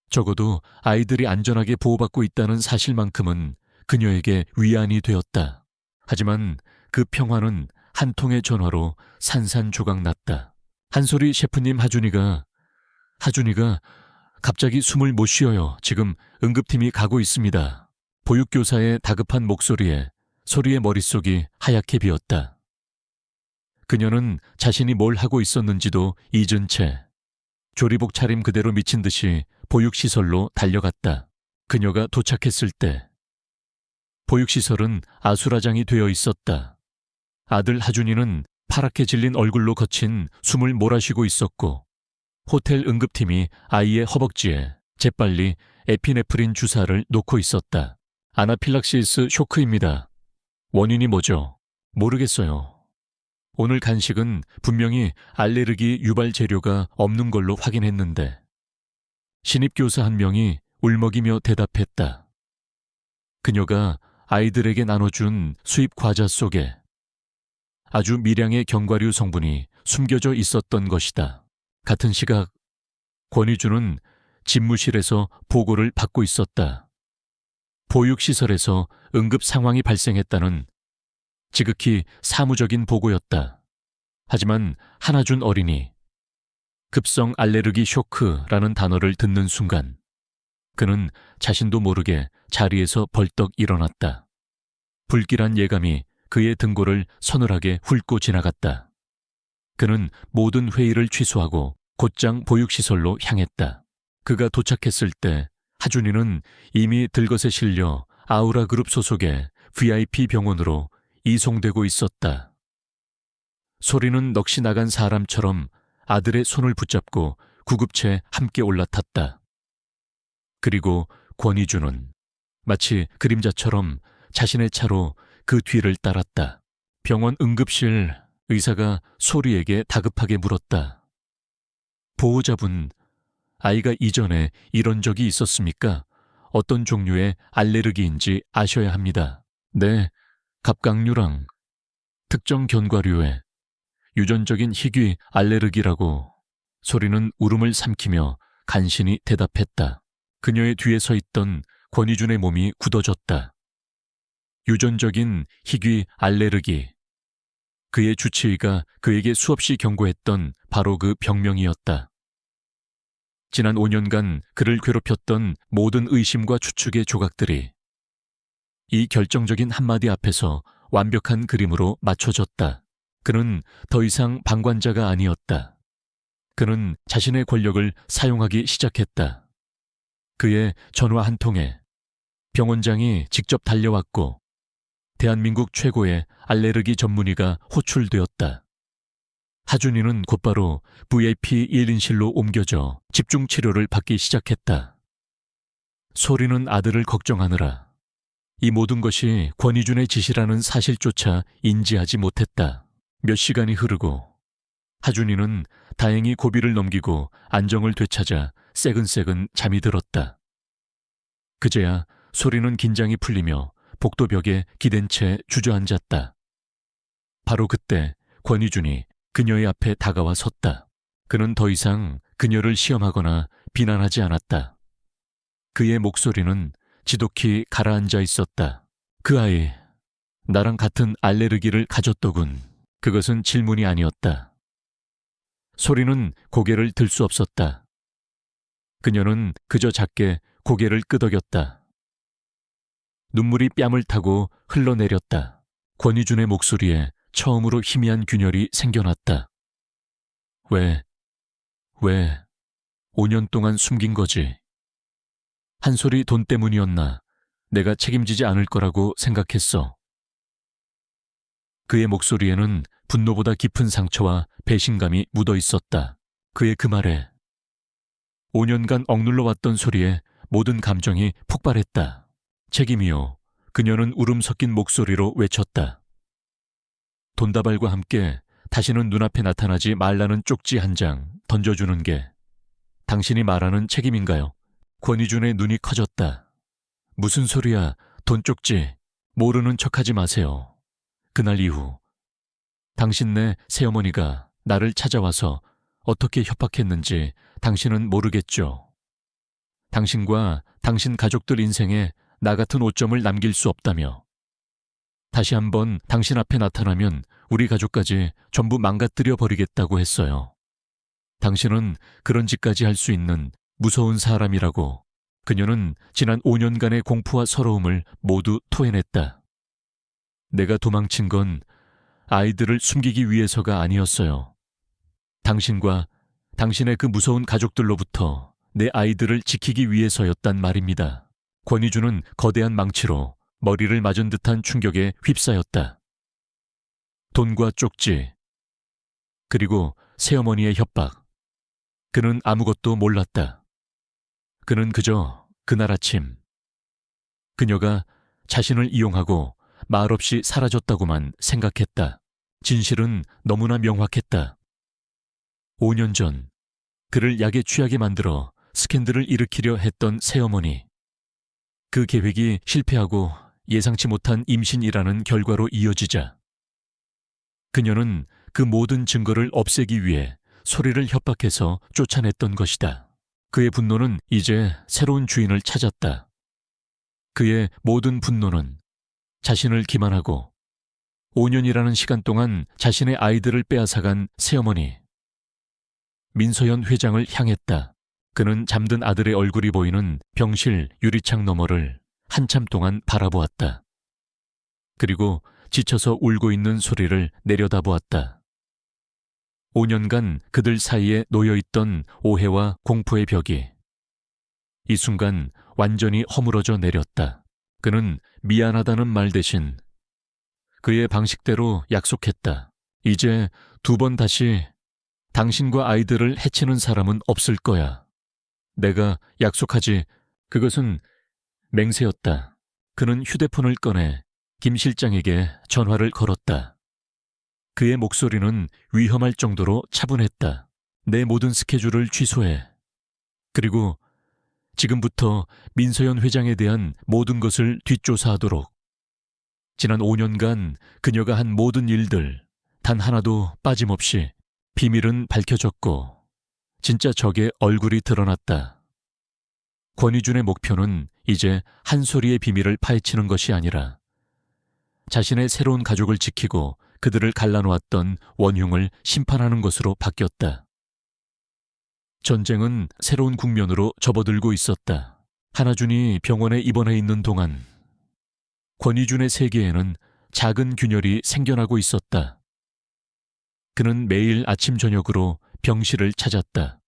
적어도 아이들이 안전하게 보호받고 있다는 사실만큼은 그녀에게 위안이 되었다. 하지만 그 평화는 한 통의 전화로 산산조각났다. 한소리 셰프님 하준이가 갑자기 숨을 못 쉬어요. 지금 응급팀이 가고 있습니다. 보육교사의 다급한 목소리에 소리의 머릿속이 하얗게 비었다. 그녀는 자신이 뭘 하고 있었는지도 잊은 채 조리복 차림 그대로 미친 듯이 보육시설로 달려갔다. 그녀가 도착했을 때 보육시설은 아수라장이 되어 있었다. 아들 하준이는 파랗게 질린 얼굴로 거친 숨을 몰아쉬고 있었고, 호텔 응급팀이 아이의 허벅지에 재빨리 에피네프린 주사를 놓고 있었다. 아나필락시스 쇼크입니다. 원인이 뭐죠? 모르겠어요. 오늘 간식은 분명히 알레르기 유발 재료가 없는 걸로 확인했는데. 신입교사 한 명이 울먹이며 대답했다. 그녀가 아이들에게 나눠준 수입 과자 속에 아주 미량의 견과류 성분이 숨겨져 있었던 것이다. 같은 시각 권희준은 집무실에서 보고를 받고 있었다. 보육시설에서 응급 상황이 발생했다는 지극히 사무적인 보고였다. 하지만 한하준 어린이, 급성 알레르기 쇼크라는 단어를 듣는 순간 그는 자신도 모르게 자리에서 벌떡 일어났다. 불길한 예감이 그의 등골을 서늘하게 훑고 지나갔다. 그는 모든 회의를 취소하고 곧장 보육시설로 향했다. 그가 도착했을 때 하준이는 이미 들것에 실려 아우라 그룹 소속의 VIP 병원으로 이송되고 있었다. 소리는 넋이 나간 사람처럼 아들의 손을 붙잡고 구급차에 함께 올라탔다. 그리고 권희준은 마치 그림자처럼 자신의 차로 그 뒤를 따랐다. 병원 응급실 의사가 소리에게 다급하게 물었다. 보호자분, 아이가 이전에 이런 적이 있었습니까? 어떤 종류의 알레르기인지 아셔야 합니다. 네, 갑각류랑 특정 견과류에 유전적인 희귀 알레르기라고. 소리는 울음을 삼키며 간신히 대답했다. 그녀의 뒤에 서 있던 권희준의 몸이 굳어졌다. 유전적인 희귀 알레르기. 그의 주치의가 그에게 수없이 경고했던 바로 그 병명이었다. 지난 5년간 그를 괴롭혔던 모든 의심과 추측의 조각들이 이 결정적인 한마디 앞에서 완벽한 그림으로 맞춰졌다. 그는 더 이상 방관자가 아니었다. 그는 자신의 권력을 사용하기 시작했다. 그의 전화 한 통에 병원장이 직접 달려왔고 대한민국 최고의 알레르기 전문의가 호출되었다. 하준이는 곧바로 VIP 1인실로 옮겨져 집중치료를 받기 시작했다. 소리는 아들을 걱정하느라 이 모든 것이 권희준의 짓이라는 사실조차 인지하지 못했다. 몇 시간이 흐르고 하준이는 다행히 고비를 넘기고 안정을 되찾아 새근새근 잠이 들었다. 그제야 소리는 긴장이 풀리며 복도벽에 기댄 채 주저앉았다. 바로 그때 권희준이 그녀의 앞에 다가와 섰다. 그는 더 이상 그녀를 시험하거나 비난하지 않았다. 그의 목소리는 지독히 가라앉아 있었다. 그 아이, 나랑 같은 알레르기를 가졌더군. 그것은 질문이 아니었다. 소리는 고개를 들 수 없었다. 그녀는 그저 작게 고개를 끄덕였다. 눈물이 뺨을 타고 흘러내렸다. 권희준의 목소리에 처음으로 희미한 균열이 생겨났다. 왜 5년 동안 숨긴 거지. 한 소리 돈 때문이었나 내가 책임지지 않을 거라고 생각했어. 그의 목소리에는 분노보다 깊은 상처와 배신감이 묻어 있었다. 그의 그 말에 5년간 억눌러 왔던 소리에 모든 감정이 폭발했다. 책임이요. 그녀는 울음 섞인 목소리로 외쳤다. 돈다발과 함께 다시는 눈앞에 나타나지 말라는 쪽지 한 장 던져주는 게 당신이 말하는 책임인가요? 권희준의 눈이 커졌다. 무슨 소리야, 돈 쪽지. 모르는 척하지 마세요. 그날 이후 당신네 새어머니가 나를 찾아와서 어떻게 협박했는지 당신은 모르겠죠. 당신과 당신 가족들 인생에 나 같은 오점을 남길 수 없다며 다시 한번 당신 앞에 나타나면 우리 가족까지 전부 망가뜨려 버리겠다고 했어요. 당신은 그런 짓까지 할 수 있는 무서운 사람이라고. 그녀는 지난 5년간의 공포와 서러움을 모두 토해냈다. 내가 도망친 건 아이들을 숨기기 위해서가 아니었어요. 당신과 당신의 그 무서운 가족들로부터 내 아이들을 지키기 위해서였단 말입니다. 권희준은 거대한 망치로 머리를 맞은 듯한 충격에 휩싸였다. 돈과 쪽지, 그리고 새어머니의 협박. 그는 아무것도 몰랐다. 그는 그저 그날 아침 그녀가 자신을 이용하고 말없이 사라졌다고만 생각했다. 진실은 너무나 명확했다. 5년 전 그를 약에 취하게 만들어 스캔들을 일으키려 했던 새어머니. 그 계획이 실패하고 예상치 못한 임신이라는 결과로 이어지자 그녀는 그 모든 증거를 없애기 위해 소리를 협박해서 쫓아냈던 것이다. 그의 분노는 이제 새로운 주인을 찾았다. 그의 모든 분노는 자신을 기만하고 5년이라는 시간 동안 자신의 아이들을 빼앗아간 새어머니 민서연 회장을 향했다. 그는 잠든 아들의 얼굴이 보이는 병실 유리창 너머를 한참 동안 바라보았다. 그리고 지쳐서 울고 있는 소리를 내려다보았다. 5년간 그들 사이에 놓여있던 오해와 공포의 벽이 이 순간 완전히 허물어져 내렸다. 그는 미안하다는 말 대신 그의 방식대로 약속했다. 이제 2번 다시 당신과 아이들을 해치는 사람은 없을 거야. 내가 약속하지. 그것은 맹세였다. 그는 휴대폰을 꺼내 김 실장에게 전화를 걸었다. 그의 목소리는 위험할 정도로 차분했다. 내 모든 스케줄을 취소해. 그리고 지금부터 민서연 회장에 대한 모든 것을 뒷조사하도록. 지난 5년간 그녀가 한 모든 일들 단 하나도 빠짐없이 비밀은 밝혀졌고 진짜 적의 얼굴이 드러났다. 권희준의 목표는 이제 한 소리의 비밀을 파헤치는 것이 아니라 자신의 새로운 가족을 지키고 그들을 갈라놓았던 원흉을 심판하는 것으로 바뀌었다. 전쟁은 새로운 국면으로 접어들고 있었다. 한하준이 병원에 입원해 있는 동안 권희준의 세계에는 작은 균열이 생겨나고 있었다. 그는 매일 아침 저녁으로 병실을 찾았다.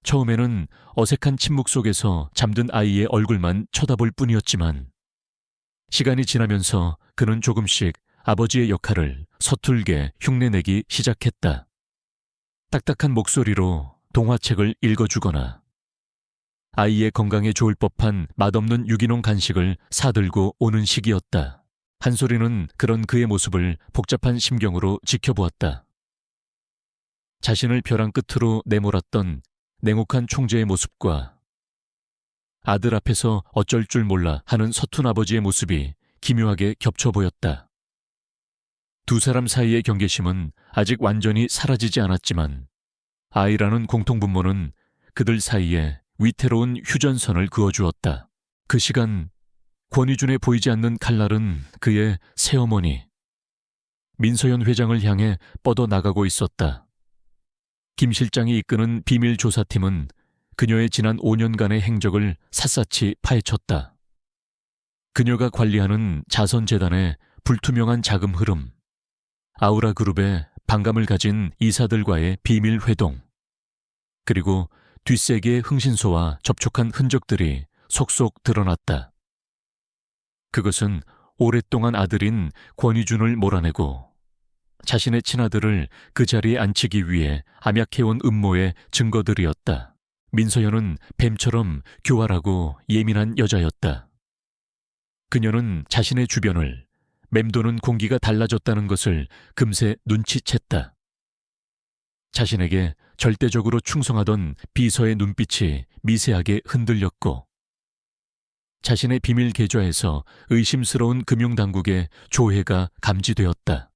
처음에는 어색한 침묵 속에서 잠든 아이의 얼굴만 쳐다볼 뿐이었지만 시간이 지나면서 그는 조금씩 아버지의 역할을 서툴게 흉내내기 시작했다. 딱딱한 목소리로 동화책을 읽어주거나 아이의 건강에 좋을 법한 맛없는 유기농 간식을 사들고 오는 시기였다. 한소리는 그런 그의 모습을 복잡한 심경으로 지켜보았다. 자신을 벼랑 끝으로 내몰았던 냉혹한 총재의 모습과 아들 앞에서 어쩔 줄 몰라 하는 서툰 아버지의 모습이 기묘하게 겹쳐 보였다. 두 사람 사이의 경계심은 아직 완전히 사라지지 않았지만 아이라는 공통분모는 그들 사이에 위태로운 휴전선을 그어주었다. 그 시간 권희준에 보이지 않는 칼날은 그의 새어머니 민서연 회장을 향해 뻗어나가고 있었다. 김 실장이 이끄는 비밀조사팀은 그녀의 지난 5년간의 행적을 샅샅이 파헤쳤다. 그녀가 관리하는 자선재단의 불투명한 자금 흐름, 아우라그룹의 반감을 가진 이사들과의 비밀 회동, 그리고 뒷세계의 흥신소와 접촉한 흔적들이 속속 드러났다. 그것은 오랫동안 아들인 권희준을 몰아내고 자신의 친아들을 그 자리에 앉히기 위해 암약해온 음모의 증거들이었다. 민서연은 뱀처럼 교활하고 예민한 여자였다. 그녀는 자신의 주변을 맴도는 공기가 달라졌다는 것을 금세 눈치챘다. 자신에게 절대적으로 충성하던 비서의 눈빛이 미세하게 흔들렸고 자신의 비밀 계좌에서 의심스러운 금융당국의 조회가 감지되었다.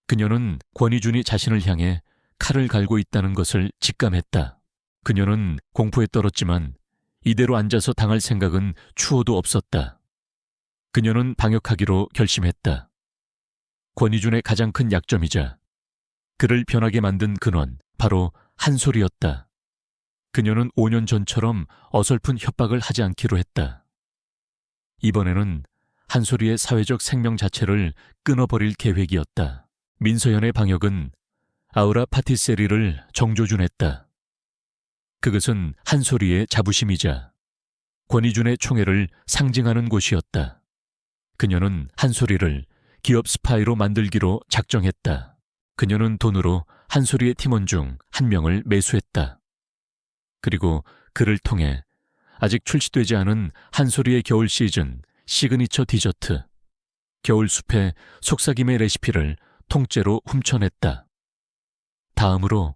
그녀는 권희준이 자신을 향해 칼을 갈고 있다는 것을 직감했다. 그녀는 공포에 떨었지만 이대로 앉아서 당할 생각은 추호도 없었다. 그녀는 방역하기로 결심했다. 권희준의 가장 큰 약점이자 그를 변하게 만든 근원, 바로 한솔이었다. 그녀는 5년 전처럼 어설픈 협박을 하지 않기로 했다. 이번에는 한솔이의 사회적 생명 자체를 끊어버릴 계획이었다. 민서연의 방역은 아우라 파티세리를 정조준했다. 그것은 한솔이의 자부심이자 권희준의 총애를 상징하는 곳이었다. 그녀는 한솔이를 기업 스파이로 만들기로 작정했다. 그녀는 돈으로 한솔이의 팀원 중 한 명을 매수했다. 그리고 그를 통해 아직 출시되지 않은 한솔이의 겨울 시즌 시그니처 디저트, 겨울숲의 속삭임의 레시피를 통째로 훔쳐냈다. 다음으로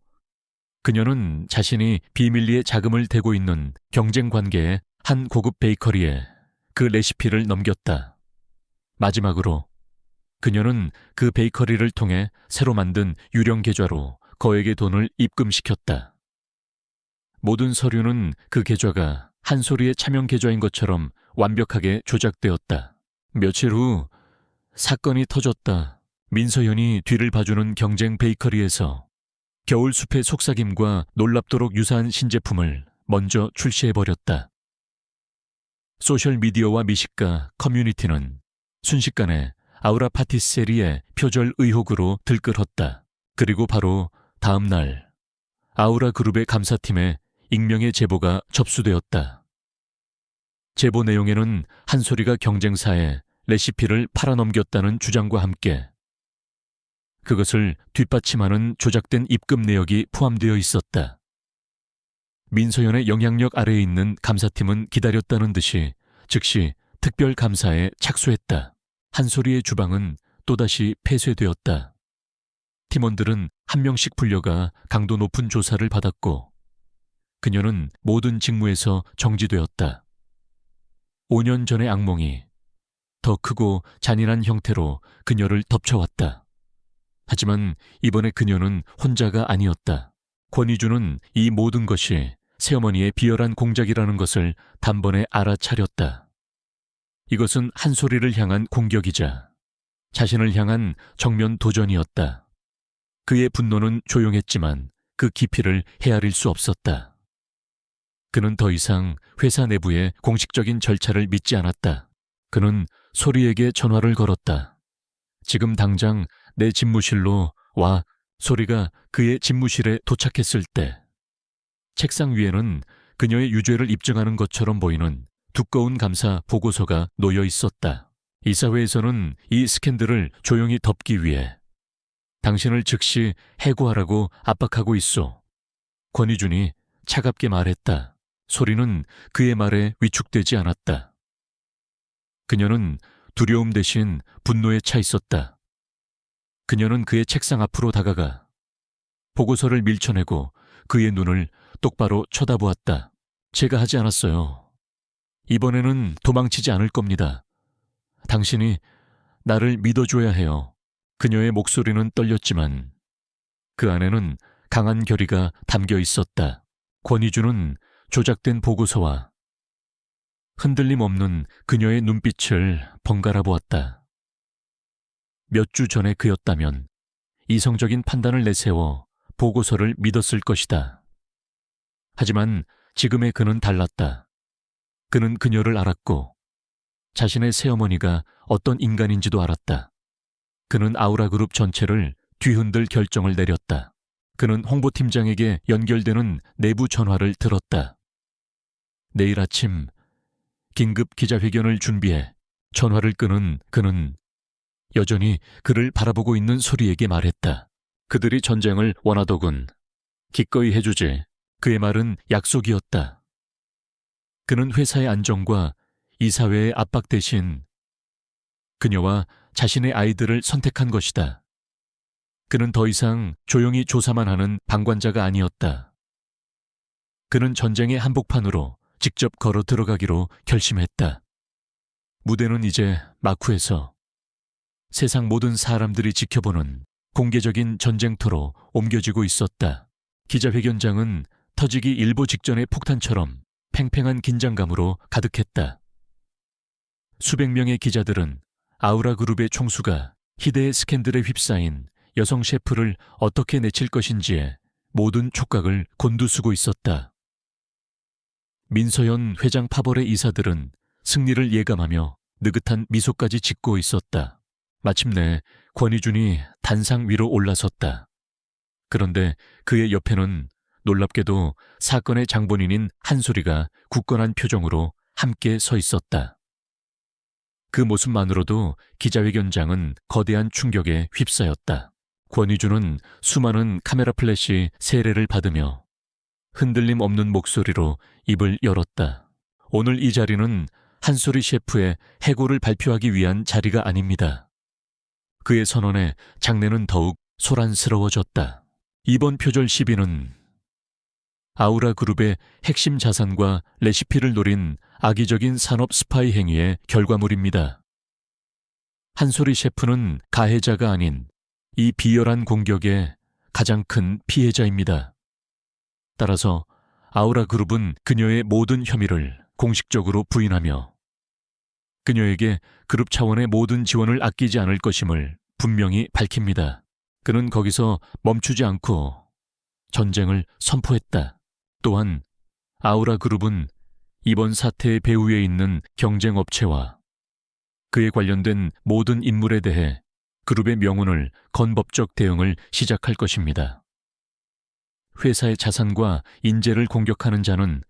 그녀는 자신이 비밀리에 자금을 대고 있는 경쟁 관계의 한 고급 베이커리에 그 레시피를 넘겼다. 마지막으로 그녀는 그 베이커리를 통해 새로 만든 유령 계좌로 거액의 돈을 입금시켰다. 모든 서류는 그 계좌가 한솔이의 차명 계좌인 것처럼 완벽하게 조작되었다. 며칠 후 사건이 터졌다. 민서연이 뒤를 봐주는 경쟁 베이커리에서 겨울숲의 속삭임과 놀랍도록 유사한 신제품을 먼저 출시해버렸다. 소셜미디어와 미식가 커뮤니티는 순식간에 아우라 파티세리의 표절 의혹으로 들끓었다. 그리고 바로 다음 날 아우라 그룹의 감사팀에 익명의 제보가 접수되었다. 제보 내용에는 한솔이가 경쟁사에 레시피를 팔아넘겼다는 주장과 함께 그것을 뒷받침하는 조작된 입금 내역이 포함되어 있었다. 민서연의 영향력 아래에 있는 감사팀은 기다렸다는 듯이 즉시 특별 감사에 착수했다. 한솔이의 주방은 또다시 폐쇄되었다. 팀원들은 한 명씩 불려가 강도 높은 조사를 받았고 그녀는 모든 직무에서 정지되었다. 5년 전의 악몽이 더 크고 잔인한 형태로 그녀를 덮쳐왔다. 하지만 이번에 그녀는 혼자가 아니었다. 권희준은 이 모든 것이 새어머니의 비열한 공작이라는 것을 단번에 알아차렸다. 이것은 한솔이를 향한 공격이자 자신을 향한 정면 도전이었다. 그의 분노는 조용했지만 그 깊이를 헤아릴 수 없었다. 그는 더 이상 회사 내부의 공식적인 절차를 믿지 않았다. 그는 소리에게 전화를 걸었다. 지금 당장 내 집무실로 와. 소리가 그의 집무실에 도착했을 때 책상 위에는 그녀의 유죄를 입증하는 것처럼 보이는 두꺼운 감사 보고서가 놓여 있었다. 이사회에서는 이 스캔들을 조용히 덮기 위해 당신을 즉시 해고하라고 압박하고 있어. 권희준이 차갑게 말했다. 소리는 그의 말에 위축되지 않았다. 그녀는 두려움 대신 분노에 차 있었다. 그녀는 그의 책상 앞으로 다가가 보고서를 밀쳐내고 그의 눈을 똑바로 쳐다보았다. 제가 하지 않았어요. 이번에는 도망치지 않을 겁니다. 당신이 나를 믿어줘야 해요. 그녀의 목소리는 떨렸지만 그 안에는 강한 결의가 담겨 있었다. 권희준은 조작된 보고서와 흔들림 없는 그녀의 눈빛을 번갈아 보았다. 몇 주 전의 그였다면 이성적인 판단을 내세워 보고서를 믿었을 것이다. 하지만 지금의 그는 달랐다. 그는 그녀를 알았고 자신의 새어머니가 어떤 인간인지도 알았다. 그는 아우라 그룹 전체를 뒤흔들 결정을 내렸다. 그는 홍보팀장에게 연결되는 내부 전화를 들었다. 내일 아침 긴급 기자회견을 준비해 전화를 끄는 그는 여전히 그를 바라보고 있는 소리에게 말했다. 그들이 전쟁을 원하더군. 기꺼이 해주지. 그의 말은 약속이었다. 그는 회사의 안정과 이사회의 압박 대신 그녀와 자신의 아이들을 선택한 것이다. 그는 더 이상 조용히 조사만 하는 방관자가 아니었다. 그는 전쟁의 한복판으로 직접 걸어 들어가기로 결심했다. 무대는 이제 마쿠에서 세상 모든 사람들이 지켜보는 공개적인 전쟁터로 옮겨지고 있었다. 기자회견장은 터지기 일보 직전의 폭탄처럼 팽팽한 긴장감으로 가득했다. 수백 명의 기자들은 아우라 그룹의 총수가 희대의 스캔들에 휩싸인 여성 셰프를 어떻게 내칠 것인지에 모든 촉각을 곤두쓰고 있었다. 민서현 회장 파벌의 이사들은 승리를 예감하며 느긋한 미소까지 짓고 있었다. 마침내 권희준이 단상 위로 올라섰다. 그런데 그의 옆에는 놀랍게도 사건의 장본인인 한소리가 굳건한 표정으로 함께 서 있었다. 그 모습만으로도 기자회견장은 거대한 충격에 휩싸였다. 권희준은 수많은 카메라 플래시 세례를 받으며 흔들림 없는 목소리로 입을 열었다. 오늘 이 자리는 한소리 셰프의 해고를 발표하기 위한 자리가 아닙니다. 그의 선언에 장내는 더욱 소란스러워졌다. 이번 표절 시비는 아우라 그룹의 핵심 자산과 레시피를 노린 악의적인 산업 스파이 행위의 결과물입니다. 한소리 셰프는 가해자가 아닌 이 비열한 공격의 가장 큰 피해자입니다. 따라서 아우라 그룹은 그녀의 모든 혐의를 공식적으로 부인하며 그녀에게 그룹 차원의 모든 지원을 아끼지 않을 것임을 분명히 밝힙니다. 그는 거기서 멈추지 않고 전쟁을 선포했다. 또한 아우라 그룹은 이번 사태의 배후에 있는 경쟁업체와 그에 관련된 모든 인물에 대해 그룹의 명운을 건 법적 대응을 시작할 것입니다. 회사의 자산과 인재를 공격하는 자는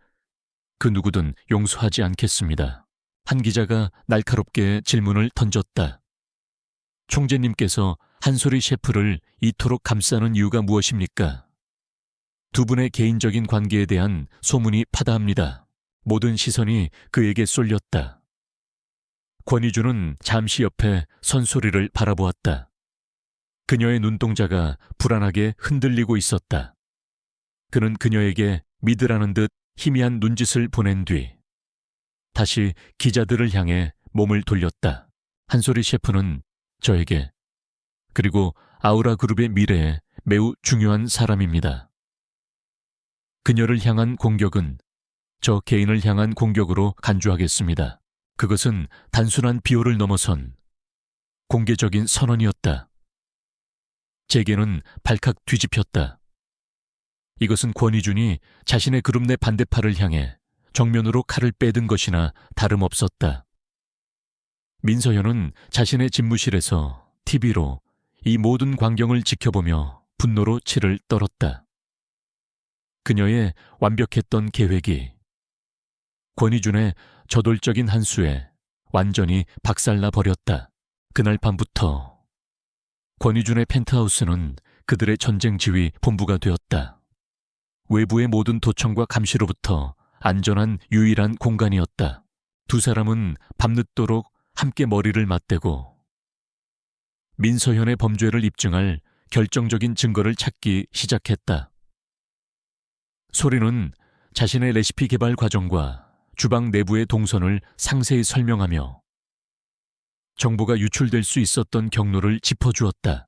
그 누구든 용서하지 않겠습니다. 한 기자가 날카롭게 질문을 던졌다. 총재님께서 한소리 셰프를 이토록 감싸는 이유가 무엇입니까? 두 분의 개인적인 관계에 대한 소문이 파다합니다. 모든 시선이 그에게 쏠렸다. 권희준은 잠시 옆에 선소리를 바라보았다. 그녀의 눈동자가 불안하게 흔들리고 있었다. 그는 그녀에게 믿으라는 듯 희미한 눈짓을 보낸 뒤 다시 기자들을 향해 몸을 돌렸다. 한소리 셰프는 저에게 그리고 아우라 그룹의 미래에 매우 중요한 사람입니다. 그녀를 향한 공격은 저 개인을 향한 공격으로 간주하겠습니다. 그것은 단순한 비호를 넘어선 공개적인 선언이었다. 제게는 발칵 뒤집혔다. 이것은 권희준이 자신의 그룹 내 반대파를 향해 정면으로 칼을 빼든 것이나 다름없었다. 민서현은 자신의 집무실에서 TV로 이 모든 광경을 지켜보며 분노로 치를 떨었다. 그녀의 완벽했던 계획이 권희준의 저돌적인 한 수에 완전히 박살나 버렸다. 그날 밤부터 권희준의 펜트하우스는 그들의 전쟁 지휘 본부가 되었다. 외부의 모든 도청과 감시로부터 안전한 유일한 공간이었다. 두 사람은 밤늦도록 함께 머리를 맞대고 민서현의 범죄를 입증할 결정적인 증거를 찾기 시작했다. 소리는 자신의 레시피 개발 과정과 주방 내부의 동선을 상세히 설명하며 정보가 유출될 수 있었던 경로를 짚어주었다.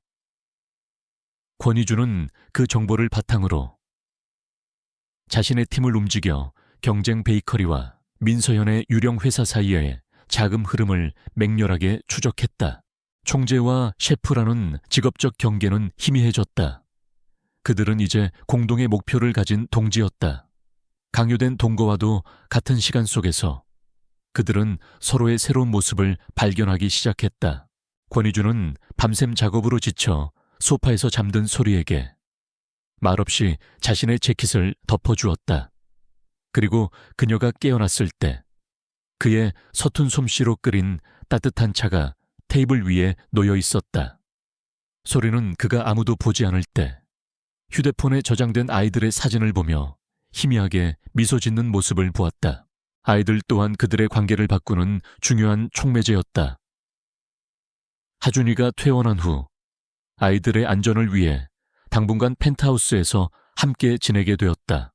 권희준은 그 정보를 바탕으로 자신의 팀을 움직여 경쟁 베이커리와 민서현의 유령 회사 사이의 자금 흐름을 맹렬하게 추적했다. 총재와 셰프라는 직업적 경계는 희미해졌다. 그들은 이제 공동의 목표를 가진 동지였다. 강요된 동거와도 같은 시간 속에서 그들은 서로의 새로운 모습을 발견하기 시작했다. 권희준은 밤샘 작업으로 지쳐 소파에서 잠든 소리에게 말없이 자신의 재킷을 덮어주었다. 그리고 그녀가 깨어났을 때 그의 서툰 솜씨로 끓인 따뜻한 차가 테이블 위에 놓여 있었다. 소리는 그가 아무도 보지 않을 때 휴대폰에 저장된 아이들의 사진을 보며 희미하게 미소 짓는 모습을 보았다. 아이들 또한 그들의 관계를 바꾸는 중요한 촉매제였다. 하준이가 퇴원한 후 아이들의 안전을 위해 당분간 펜트하우스에서 함께 지내게 되었다.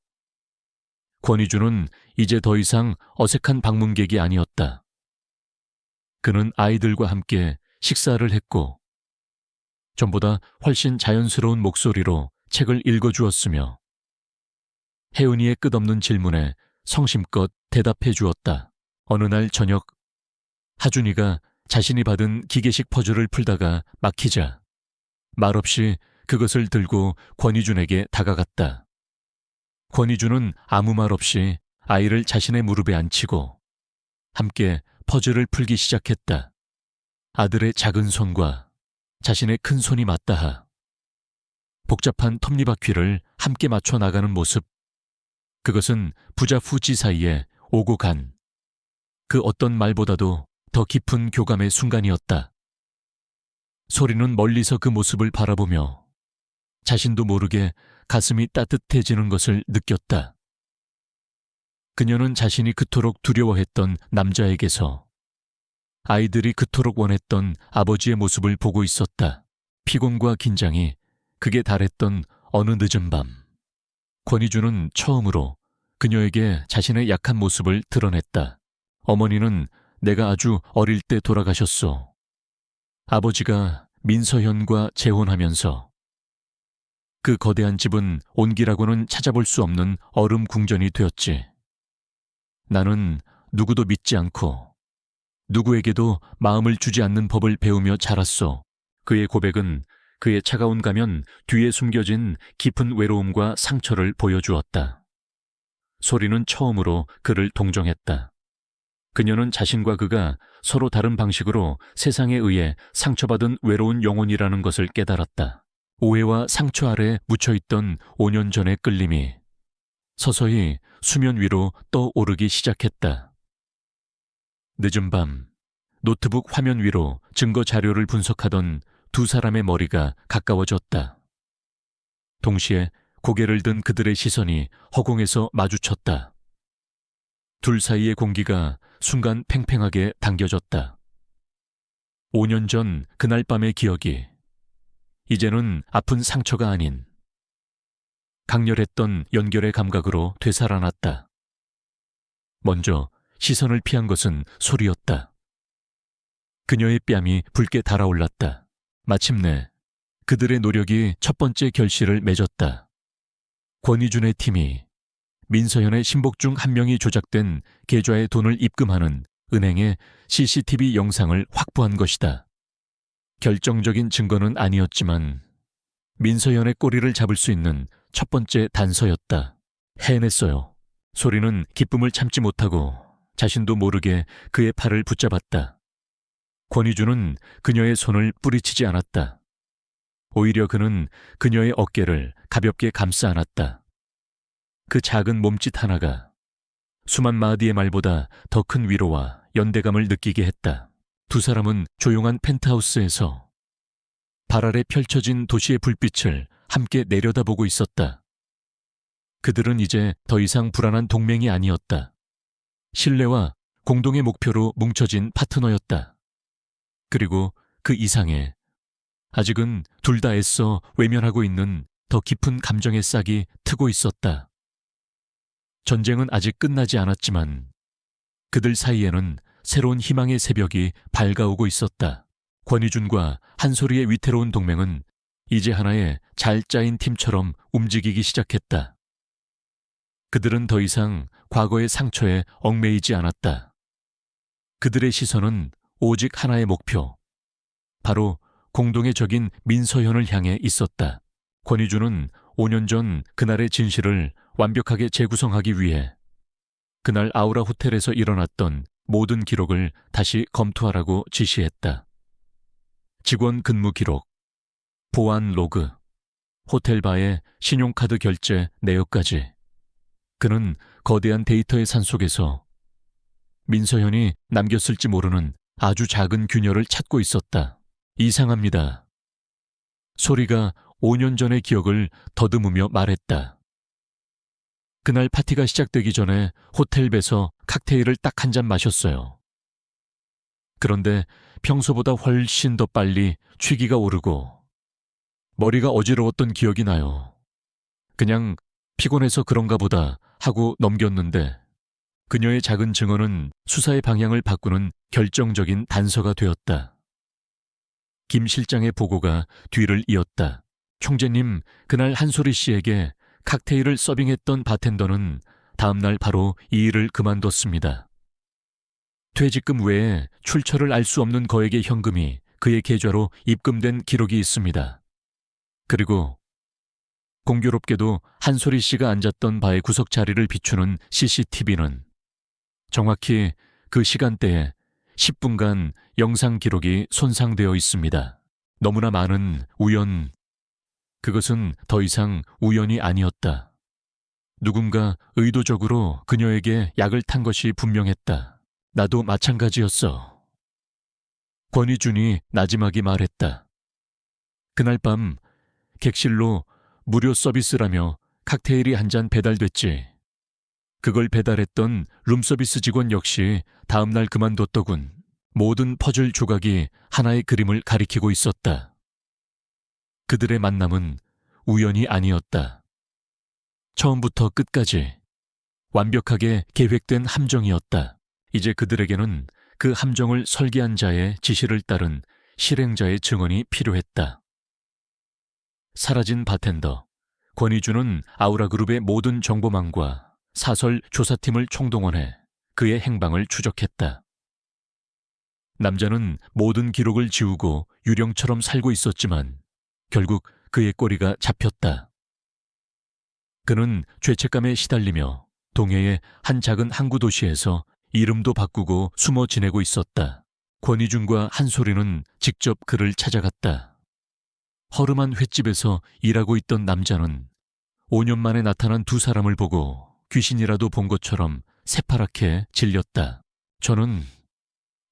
권희주는 이제 더 이상 어색한 방문객이 아니었다. 그는 아이들과 함께 식사를 했고 전보다 훨씬 자연스러운 목소리로 책을 읽어주었으며 혜은이의 끝없는 질문에 성심껏 대답해 주었다. 어느 날 저녁 하준이가 자신이 받은 기계식 퍼즐을 풀다가 막히자 말없이 그것을 들고 권희준에게 다가갔다. 권희준은 아무 말 없이 아이를 자신의 무릎에 앉히고 함께 퍼즐을 풀기 시작했다. 아들의 작은 손과 자신의 큰 손이 맞닿아 복잡한 톱니바퀴를 함께 맞춰 나가는 모습, 그것은 부자후지 사이에 오고 간 그 어떤 말보다도 더 깊은 교감의 순간이었다. 소리는 멀리서 그 모습을 바라보며 자신도 모르게 가슴이 따뜻해지는 것을 느꼈다. 그녀는 자신이 그토록 두려워했던 남자에게서 아이들이 그토록 원했던 아버지의 모습을 보고 있었다. 피곤과 긴장이 극에 달했던 어느 늦은 밤, 권희주는 처음으로 그녀에게 자신의 약한 모습을 드러냈다. 어머니는 내가 아주 어릴 때 돌아가셨소. 아버지가 민서현과 재혼하면서 그 거대한 집은 온기라고는 찾아볼 수 없는 얼음 궁전이 되었지. 나는 누구도 믿지 않고 누구에게도 마음을 주지 않는 법을 배우며 자랐소. 그의 고백은 그의 차가운 가면 뒤에 숨겨진 깊은 외로움과 상처를 보여주었다. 소리는 처음으로 그를 동정했다. 그녀는 자신과 그가 서로 다른 방식으로 세상에 의해 상처받은 외로운 영혼이라는 것을 깨달았다. 오해와 상처 아래 묻혀있던 5년 전의 끌림이 서서히 수면 위로 떠오르기 시작했다. 늦은 밤, 노트북 화면 위로 증거 자료를 분석하던 두 사람의 머리가 가까워졌다. 동시에 고개를 든 그들의 시선이 허공에서 마주쳤다. 둘 사이의 공기가 순간 팽팽하게 당겨졌다. 5년 전 그날 밤의 기억이 이제는 아픈 상처가 아닌 강렬했던 연결의 감각으로 되살아났다. 먼저 시선을 피한 것은 소리였다. 그녀의 뺨이 붉게 달아올랐다. 마침내 그들의 노력이 첫 번째 결실을 맺었다. 권희준의 팀이 민서현의 신복 중 한 명이 조작된 계좌에 돈을 입금하는 은행의 CCTV 영상을 확보한 것이다. 결정적인 증거는 아니었지만 민서현의 꼬리를 잡을 수 있는 첫 번째 단서였다. 해냈어요. 소리는 기쁨을 참지 못하고 자신도 모르게 그의 팔을 붙잡았다. 권희준은 그녀의 손을 뿌리치지 않았다. 오히려 그는 그녀의 어깨를 가볍게 감싸 안았다. 그 작은 몸짓 하나가 수만 마디의 말보다 더 큰 위로와 연대감을 느끼게 했다. 두 사람은 조용한 펜트하우스에서 발 아래 펼쳐진 도시의 불빛을 함께 내려다보고 있었다. 그들은 이제 더 이상 불안한 동맹이 아니었다. 신뢰와 공동의 목표로 뭉쳐진 파트너였다. 그리고 그 이상의, 아직은 둘 다 애써 외면하고 있는 더 깊은 감정의 싹이 트고 있었다. 전쟁은 아직 끝나지 않았지만 그들 사이에는 새로운 희망의 새벽이 밝아오고 있었다. 권희준과 한소리의 위태로운 동맹은 이제 하나의 잘 짜인 팀처럼 움직이기 시작했다. 그들은 더 이상 과거의 상처에 얽매이지 않았다. 그들의 시선은 오직 하나의 목표, 바로 공동의 적인 민서현을 향해 있었다. 권희준은 5년 전 그날의 진실을 완벽하게 재구성하기 위해 그날 아우라 호텔에서 일어났던 모든 기록을 다시 검토하라고 지시했다. 직원 근무 기록, 보안 로그, 호텔바의 신용카드 결제 내역까지. 그는 거대한 데이터의 산속에서 민서현이 남겼을지 모르는 아주 작은 균열을 찾고 있었다. 이상합니다. 소리가 5년 전의 기억을 더듬으며 말했다. 그날 파티가 시작되기 전에 호텔배에서 칵테일을 딱 한 잔 마셨어요. 그런데 평소보다 훨씬 더 빨리 취기가 오르고 머리가 어지러웠던 기억이 나요. 그냥 피곤해서 그런가 보다 하고 넘겼는데 그녀의 작은 증언은 수사의 방향을 바꾸는 결정적인 단서가 되었다. 김 실장의 보고가 뒤를 이었다. 총재님, 그날 한소리 씨에게 칵테일을 서빙했던 바텐더는 다음날 바로 이 일을 그만뒀습니다. 퇴직금 외에 출처를 알 수 없는 거액의 현금이 그의 계좌로 입금된 기록이 있습니다. 그리고 공교롭게도 한소리 씨가 앉았던 바의 구석 자리를 비추는 CCTV는 정확히 그 시간대에 10분간 영상 기록이 손상되어 있습니다. 너무나 많은 그것은 더 이상 우연이 아니었다. 누군가 의도적으로 그녀에게 약을 탄 것이 분명했다. 나도 마찬가지였어. 권희준이 나지막이 말했다. 그날 밤 객실로 무료 서비스라며 칵테일이 한 잔 배달됐지. 그걸 배달했던 룸서비스 직원 역시 다음날 그만뒀더군. 모든 퍼즐 조각이 하나의 그림을 가리키고 있었다. 그들의 만남은 우연이 아니었다. 처음부터 끝까지 완벽하게 계획된 함정이었다. 이제 그들에게는 그 함정을 설계한 자의 지시를 따른 실행자의 증언이 필요했다. 사라진 바텐더, 권희준은 아우라그룹의 모든 정보망과 사설 조사팀을 총동원해 그의 행방을 추적했다. 남자는 모든 기록을 지우고 유령처럼 살고 있었지만 결국 그의 꼬리가 잡혔다. 그는 죄책감에 시달리며 동해의 한 작은 항구 도시에서 이름도 바꾸고 숨어 지내고 있었다. 권희준과 한소리는 직접 그를 찾아갔다. 허름한 횟집에서 일하고 있던 남자는 5년 만에 나타난 두 사람을 보고 귀신이라도 본 것처럼 새파랗게 질렸다. 저는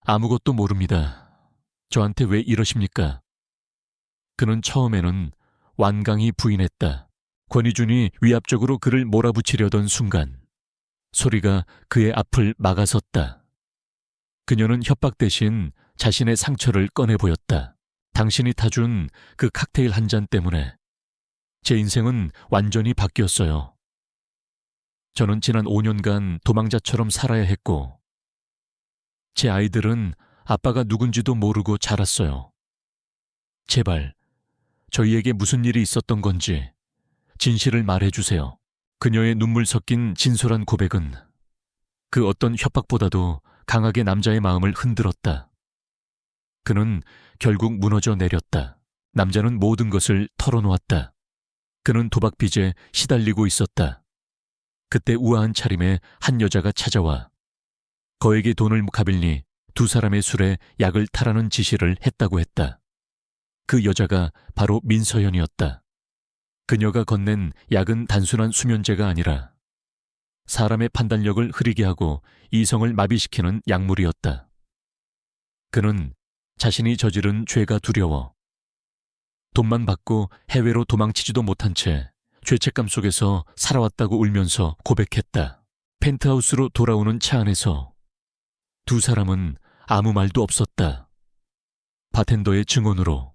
아무것도 모릅니다. 저한테 왜 이러십니까? 그는 처음에는 완강히 부인했다. 권희준이 위압적으로 그를 몰아붙이려던 순간 소리가 그의 앞을 막아섰다. 그녀는 협박 대신 자신의 상처를 꺼내 보였다. 당신이 타준 그 칵테일 한 잔 때문에 제 인생은 완전히 바뀌었어요. 저는 지난 5년간 도망자처럼 살아야 했고 제 아이들은 아빠가 누군지도 모르고 자랐어요. 제발 저희에게 무슨 일이 있었던 건지 진실을 말해주세요. 그녀의 눈물 섞인 진솔한 고백은 그 어떤 협박보다도 강하게 남자의 마음을 흔들었다. 그는 결국 무너져 내렸다. 남자는 모든 것을 털어놓았다. 그는 도박빚에 시달리고 있었다. 그때 우아한 차림에 한 여자가 찾아와 거액의 돈을 가빌니 두 사람의 술에 약을 타라는 지시를 했다고 했다. 그 여자가 바로 민서현이었다. 그녀가 건넨 약은 단순한 수면제가 아니라 사람의 판단력을 흐리게 하고 이성을 마비시키는 약물이었다. 그는 자신이 저지른 죄가 두려워 돈만 받고 해외로 도망치지도 못한 채 죄책감 속에서 살아왔다고 울면서 고백했다. 펜트하우스로 돌아오는 차 안에서 두 사람은 아무 말도 없었다. 바텐더의 증언으로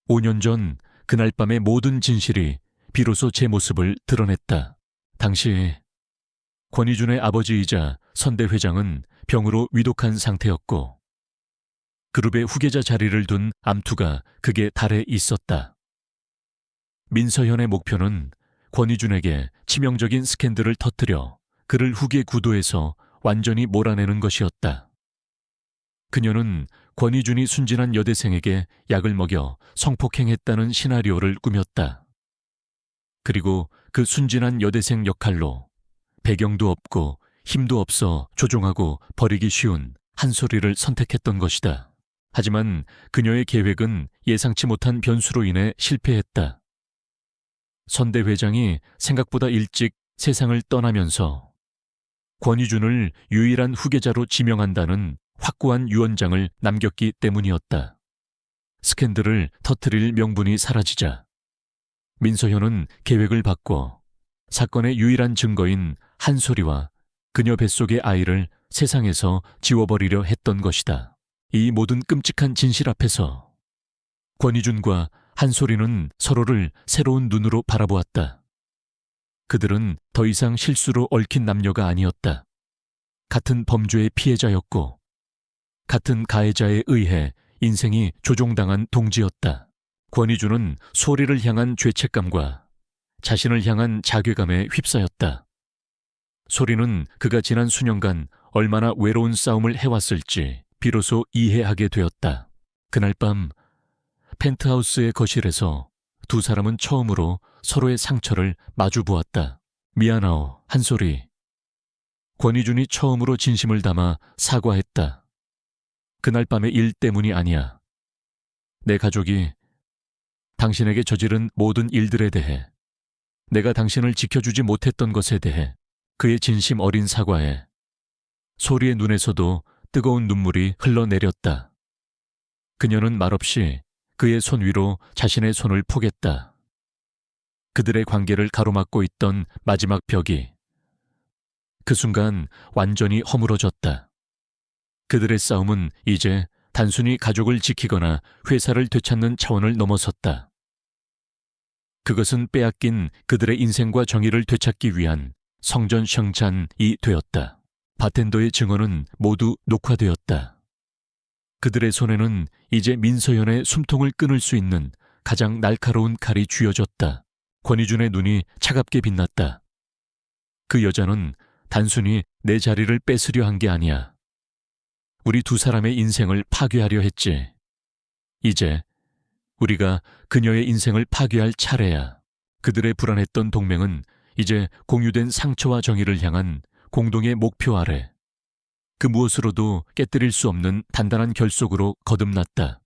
5년 전 그날 밤의 모든 진실이 비로소 제 모습을 드러냈다. 당시 권희준의 아버지이자 선대 회장은 병으로 위독한 상태였고 그룹의 후계자 자리를 둔 암투가 극의 달에 있었다. 민서현의 목표는 권희준에게 치명적인 스캔들을 터뜨려 그를 후계 구도에서 완전히 몰아내는 것이었다. 그녀는 권희준이 순진한 여대생에게 약을 먹여 성폭행했다는 시나리오를 꾸몄다. 그리고 그 순진한 여대생 역할로 배경도 없고 힘도 없어 조종하고 버리기 쉬운 한소리를 선택했던 것이다. 하지만 그녀의 계획은 예상치 못한 변수로 인해 실패했다. 선대 회장이 생각보다 일찍 세상을 떠나면서 권위준을 유일한 후계자로 지명한다는 확고한 유언장을 남겼기 때문이었다. 스캔들을 터뜨릴 명분이 사라지자 민서현은 계획을 바꿔 사건의 유일한 증거인 한솔이와 그녀 뱃속의 아이를 세상에서 지워버리려 했던 것이다. 이 모든 끔찍한 진실 앞에서 권위준과 한솔이는 서로를 새로운 눈으로 바라보았다. 그들은 더 이상 실수로 얽힌 남녀가 아니었다. 같은 범죄의 피해자였고 같은 가해자에 의해 인생이 조종당한 동지였다. 권위준은 소리를 향한 죄책감과 자신을 향한 자괴감에 휩싸였다. 소리는 그가 지난 수년간 얼마나 외로운 싸움을 해왔을지 비로소 이해하게 되었다. 그날 밤 펜트하우스의 거실에서 두 사람은 처음으로 서로의 상처를 마주 보았다. 미안하오, 한솔이. 권위준이 처음으로 진심을 담아 사과했다. 그날 밤의 일 때문이 아니야. 내 가족이 당신에게 저지른 모든 일들에 대해, 내가 당신을 지켜주지 못했던 것에 대해 그의 진심 어린 사과에 소리의 눈에서도 뜨거운 눈물이 흘러내렸다. 그녀는 말없이 그의 손 위로 자신의 손을 포겠다. 그들의 관계를 가로막고 있던 마지막 벽이 그 순간 완전히 허물어졌다. 그들의 싸움은 이제 단순히 가족을 지키거나 회사를 되찾는 차원을 넘어섰다. 그것은 빼앗긴 그들의 인생과 정의를 되찾기 위한 성전성찬이 되었다. 바텐더의 증언은 모두 녹화되었다. 그들의 손에는 이제 민서현의 숨통을 끊을 수 있는 가장 날카로운 칼이 쥐어졌다. 권위준의 눈이 차갑게 빛났다. 그 여자는 단순히 내 자리를 뺏으려 한 게 아니야. 우리 두 사람의 인생을 파괴하려 했지. 이제 우리가 그녀의 인생을 파괴할 차례야. 그들의 불안했던 동맹은 이제 공유된 상처와 정의를 향한 공동의 목표 아래 그 무엇으로도 깨뜨릴 수 없는 단단한 결속으로 거듭났다.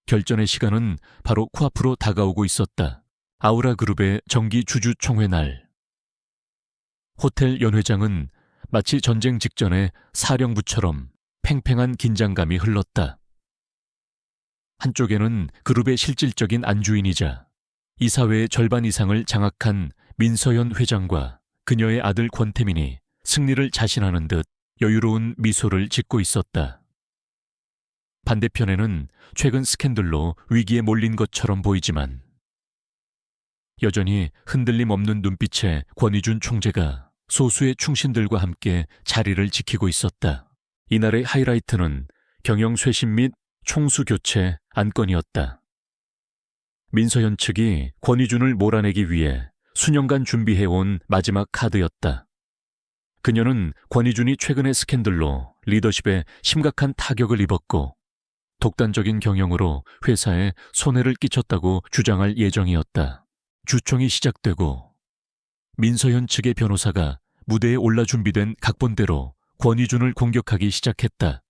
결전의 시간은 바로 코앞으로 다가오고 있었다. 아우라 그룹의 정기 주주 총회 날. 호텔 연회장은 마치 전쟁 직전의 사령부처럼 팽팽한 긴장감이 흘렀다. 한쪽에는 그룹의 실질적인 안주인이자 이사회의 절반 이상을 장악한 민서현 회장과 그녀의 아들 권태민이 승리를 자신하는 듯 여유로운 미소를 짓고 있었다. 반대편에는 최근 스캔들로 위기에 몰린 것처럼 보이지만 여전히 흔들림 없는 눈빛의 권위준 총재가 소수의 충신들과 함께 자리를 지키고 있었다. 이날의 하이라이트는 경영 쇄신 및 총수 교체 안건이었다. 민서현 측이 권위준을 몰아내기 위해 수년간 준비해온 마지막 카드였다. 그녀는 권위준이 최근의 스캔들로 리더십에 심각한 타격을 입었고 독단적인 경영으로 회사에 손해를 끼쳤다고 주장할 예정이었다. 주총이 시작되고 민서현 측의 변호사가 무대에 올라 준비된 각본대로 권위준을 공격하기 시작했다.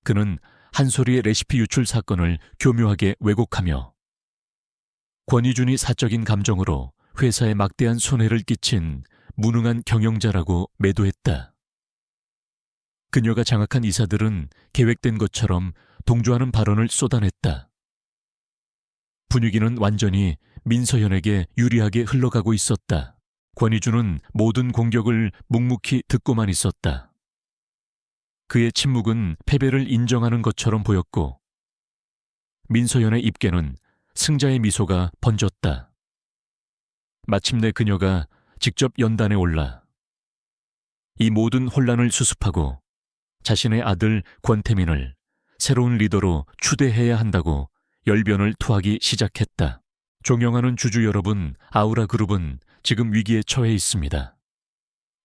그는 한솔이의 레시피 유출 사건을 교묘하게 왜곡하며 권위준이 사적인 감정으로 회사에 막대한 손해를 끼친 무능한 경영자라고 매도했다. 그녀가 장악한 이사들은 계획된 것처럼 동조하는 발언을 쏟아냈다. 분위기는 완전히 민서현에게 유리하게 흘러가고 있었다. 권위준은 모든 공격을 묵묵히 듣고만 있었다. 그의 침묵은 패배를 인정하는 것처럼 보였고 민서현의 입계는 승자의 미소가 번졌다. 마침내 그녀가 직접 연단에 올라 이 모든 혼란을 수습하고 자신의 아들 권태민을 새로운 리더로 추대해야 한다고 열변을 토하기 시작했다. 존경하는 주주 여러분, 아우라 그룹은 지금 위기에 처해 있습니다.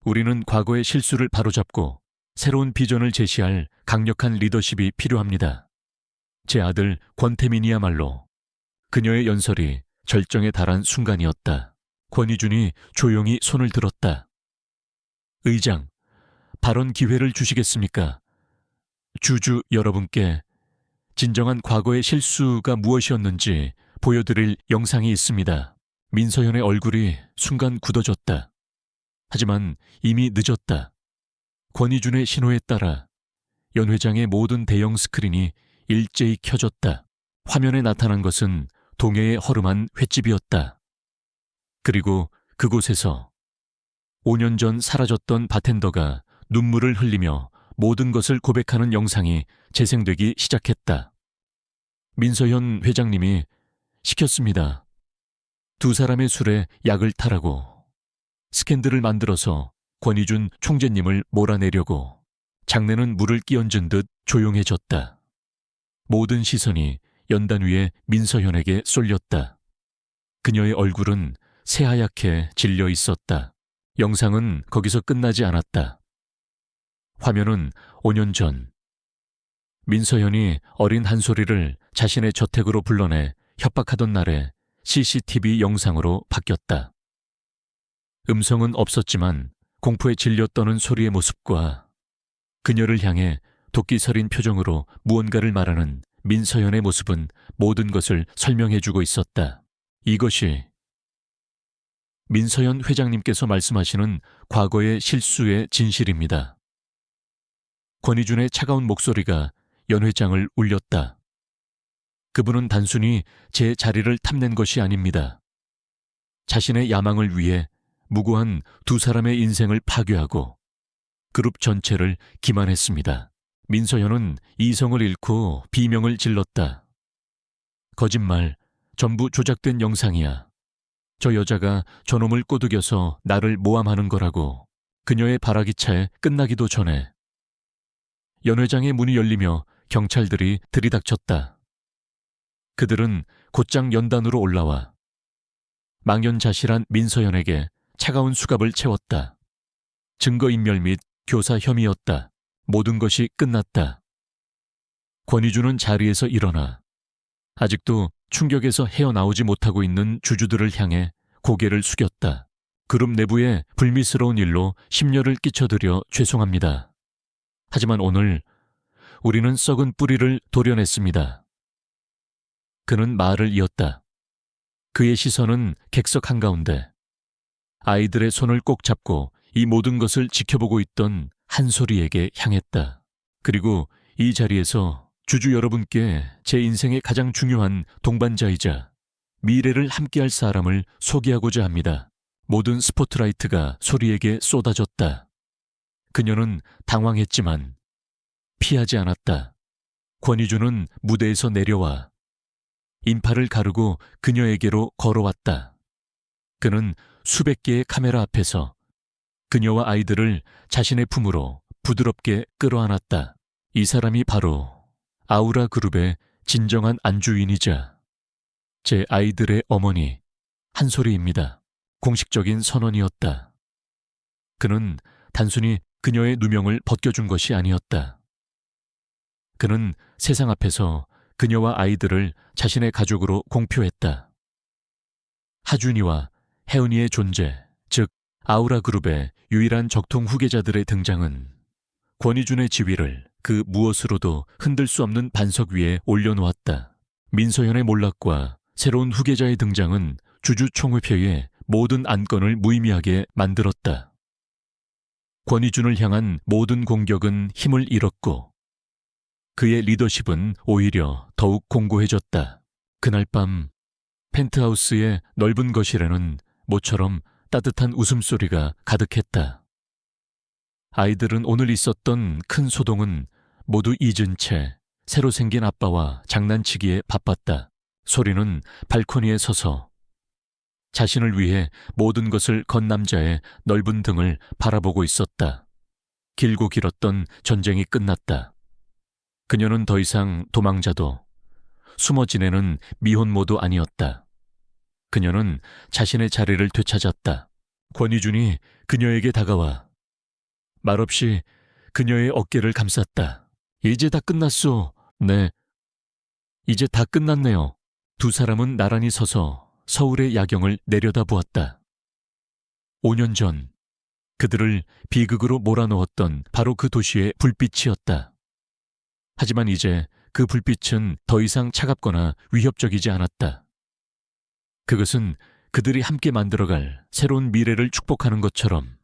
우리는 과거의 실수를 바로잡고 새로운 비전을 제시할 강력한 리더십이 필요합니다. 제 아들 권태민이야말로 그녀의 연설이 절정에 달한 순간이었다. 권위준이 조용히 손을 들었다. 의장, 발언 기회를 주시겠습니까? 주주 여러분께 진정한 과거의 실수가 무엇이었는지 보여드릴 영상이 있습니다. 민서현의 얼굴이 순간 굳어졌다. 하지만 이미 늦었다. 권희준의 신호에 따라 연 회장의 모든 대형 스크린이 일제히 켜졌다. 화면에 나타난 것은 동해의 허름한 횟집이었다. 그리고 그곳에서 5년 전 사라졌던 바텐더가 눈물을 흘리며 모든 것을 고백하는 영상이 재생되기 시작했다. 민서현 회장님이 시켰습니다. 두 사람의 술에 약을 타라고. 스캔들을 만들어서 권희준 총재님을 몰아내려고. 장내는 물을 끼얹은 듯 조용해졌다. 모든 시선이 연단 위에 민서현에게 쏠렸다. 그녀의 얼굴은 새하얗게 질려 있었다. 영상은 거기서 끝나지 않았다. 화면은 5년 전. 민서현이 어린 한솔이를 자신의 저택으로 불러내 협박하던 날의 CCTV 영상으로 바뀌었다. 음성은 없었지만 공포에 질려 떠는 소리의 모습과 그녀를 향해 도끼 서린 표정으로 무언가를 말하는 민서현의 모습은 모든 것을 설명해주고 있었다. 이것이 민서현 회장님께서 말씀하시는 과거의 실수의 진실입니다. 권희준의 차가운 목소리가 연 회장을 울렸다. 그분은 단순히 제 자리를 탐낸 것이 아닙니다. 자신의 야망을 위해 무고한 두 사람의 인생을 파괴하고 그룹 전체를 기만했습니다. 민서현은 이성을 잃고 비명을 질렀다. 거짓말, 전부 조작된 영상이야. 저 여자가 저놈을 꼬드겨서 나를 모함하는 거라고. 그녀의 발아기차에 끝나기도 전에 연 회장의 문이 열리며 경찰들이 들이닥쳤다. 그들은 곧장 연단으로 올라와 망연자실한 민서현에게 차가운 수갑을 채웠다. 증거인멸 및 교사 혐의였다. 모든 것이 끝났다. 권희준은 자리에서 일어나 아직도 충격에서 헤어나오지 못하고 있는 주주들을 향해 고개를 숙였다. 그룹 내부에 불미스러운 일로 심려를 끼쳐드려 죄송합니다. 하지만 오늘 우리는 썩은 뿌리를 도려냈습니다. 그는 말을 이었다. 그의 시선은 객석 한가운데 아이들의 손을 꼭 잡고 이 모든 것을 지켜보고 있던 한솔이에게 향했다. 그리고 이 자리에서 주주 여러분께 제 인생의 가장 중요한 동반자이자 미래를 함께할 사람을 소개하고자 합니다. 모든 스포트라이트가 소리에게 쏟아졌다. 그녀는 당황했지만 피하지 않았다. 권희준은 무대에서 내려와 인파를 가르고 그녀에게로 걸어왔다. 그는 수백 개의 카메라 앞에서 그녀와 아이들을 자신의 품으로 부드럽게 끌어안았다. 이 사람이 바로 아우라 그룹의 진정한 안주인이자 제 아이들의 어머니 한솔이입니다. 공식적인 선언이었다. 그는 단순히 그녀의 누명을 벗겨준 것이 아니었다. 그는 세상 앞에서 그녀와 아이들을 자신의 가족으로 공표했다. 하준이와 혜은이의 존재, 즉 아우라 그룹의 유일한 적통 후계자들의 등장은 권희준의 지위를 그 무엇으로도 흔들 수 없는 반석 위에 올려놓았다. 민서현의 몰락과 새로운 후계자의 등장은 주주총회표의 모든 안건을 무의미하게 만들었다. 권희준을 향한 모든 공격은 힘을 잃었고 그의 리더십은 오히려 더욱 공고해졌다. 그날 밤 펜트하우스의 넓은 거실에는 모처럼 따뜻한 웃음소리가 가득했다. 아이들은 오늘 있었던 큰 소동은 모두 잊은 채 새로 생긴 아빠와 장난치기에 바빴다. 소리는 발코니에 서서 자신을 위해 모든 것을 건 남자의 넓은 등을 바라보고 있었다. 길고 길었던 전쟁이 끝났다. 그녀는 더 이상 도망자도 숨어 지내는 미혼모도 아니었다. 그녀는 자신의 자리를 되찾았다. 권희준이 그녀에게 다가와 말없이 그녀의 어깨를 감쌌다. 이제 다 끝났소. 네. 이제 다 끝났네요. 두 사람은 나란히 서서 서울의 야경을 내려다보았다. 5년 전 그들을 비극으로 몰아넣었던 바로 그 도시의 불빛이었다. 하지만 이제 그 불빛은 더 이상 차갑거나 위협적이지 않았다. 그것은 그들이 함께 만들어갈 새로운 미래를 축복하는 것처럼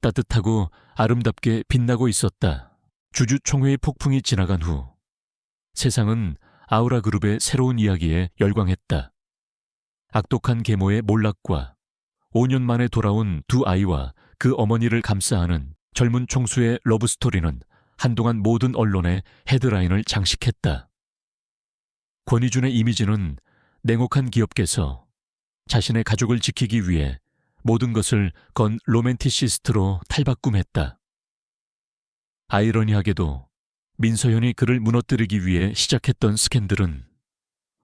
따뜻하고 아름답게 빛나고 있었다. 주주총회의 폭풍이 지나간 후 세상은 아우라 그룹의 새로운 이야기에 열광했다. 악독한 계모의 몰락과 5년 만에 돌아온 두 아이와 그 어머니를 감싸하는 젊은 총수의 러브스토리는 한동안 모든 언론의 헤드라인을 장식했다. 권희준의 이미지는 냉혹한 기업계에서 자신의 가족을 지키기 위해 모든 것을 건 로맨티시스트로 탈바꿈했다. 아이러니하게도 민서현이 그를 무너뜨리기 위해 시작했던 스캔들은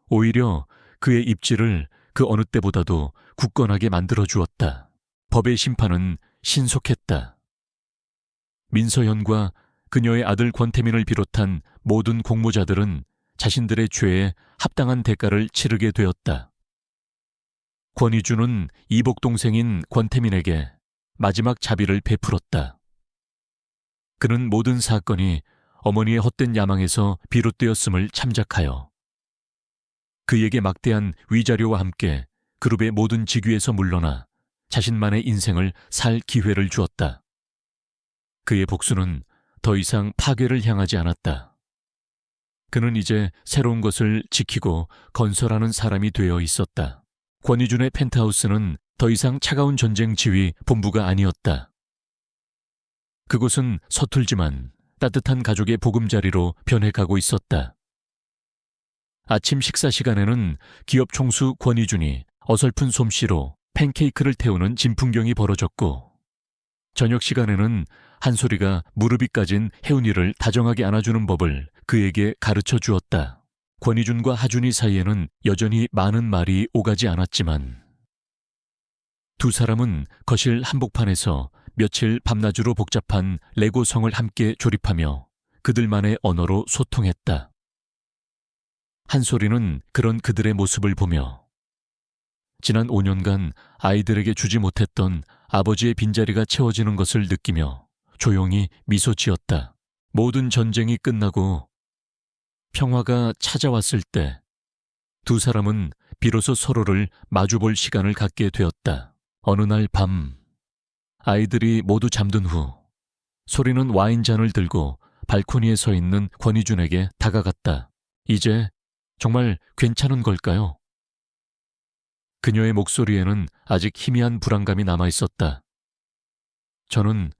오히려 그의 입지를 그 어느 때보다도 굳건하게 만들어주었다. 법의 심판은 신속했다. 민서현과 그녀의 아들 권태민을 비롯한 모든 공모자들은 자신들의 죄에 합당한 대가를 치르게 되었다. 권희준은 이복 동생인 권태민에게 마지막 자비를 베풀었다. 그는 모든 사건이 어머니의 헛된 야망에서 비롯되었음을 참작하여 그에게 막대한 위자료와 함께 그룹의 모든 직위에서 물러나 자신만의 인생을 살 기회를 주었다. 그의 복수는 더 이상 파괴를 향하지 않았다. 그는 이제 새로운 것을 지키고 건설하는 사람이 되어 있었다. 권희준의 펜트하우스는 더 이상 차가운 전쟁 지휘 본부가 아니었다. 그곳은 서툴지만 따뜻한 가족의 보금자리로 변해가고 있었다. 아침 식사 시간에는 기업 총수 권희준이 어설픈 솜씨로 팬케이크를 태우는 진풍경이 벌어졌고, 저녁 시간에는 한솔이가 무릎이 까진 혜운이를 다정하게 안아주는 법을 그에게 가르쳐 주었다. 권희준과 하준이 사이에는 여전히 많은 말이 오가지 않았지만 두 사람은 거실 한복판에서 며칠 밤낮으로 복잡한 레고성을 함께 조립하며 그들만의 언어로 소통했다. 한솔이는 그런 그들의 모습을 보며 지난 5년간 아이들에게 주지 못했던 아버지의 빈자리가 채워지는 것을 느끼며 조용히 미소 지었다. 모든 전쟁이 끝나고 평화가 찾아왔을 때 두 사람은 비로소 서로를 마주볼 시간을 갖게 되었다. 어느 날 밤, 아이들이 모두 잠든 후 소리는 와인잔을 들고 발코니에 서 있는 권희준에게 다가갔다. 이제 정말 괜찮은 걸까요? 그녀의 목소리에는 아직 희미한 불안감이 남아있었다. 저는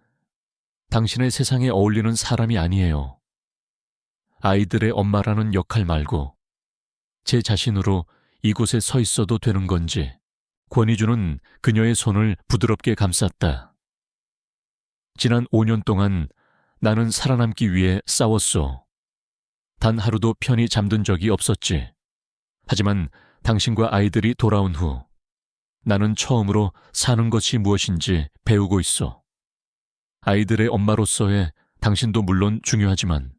당신의 세상에 어울리는 사람이 아니에요. 아이들의 엄마라는 역할 말고 제 자신으로 이곳에 서 있어도 되는 건지. 권희준은 그녀의 손을 부드럽게 감쌌다. 지난 5년 동안 나는 살아남기 위해 싸웠소. 단 하루도 편히 잠든 적이 없었지. 하지만 당신과 아이들이 돌아온 후 나는 처음으로 사는 것이 무엇인지 배우고 있어. 아이들의 엄마로서의 당신도 물론 중요하지만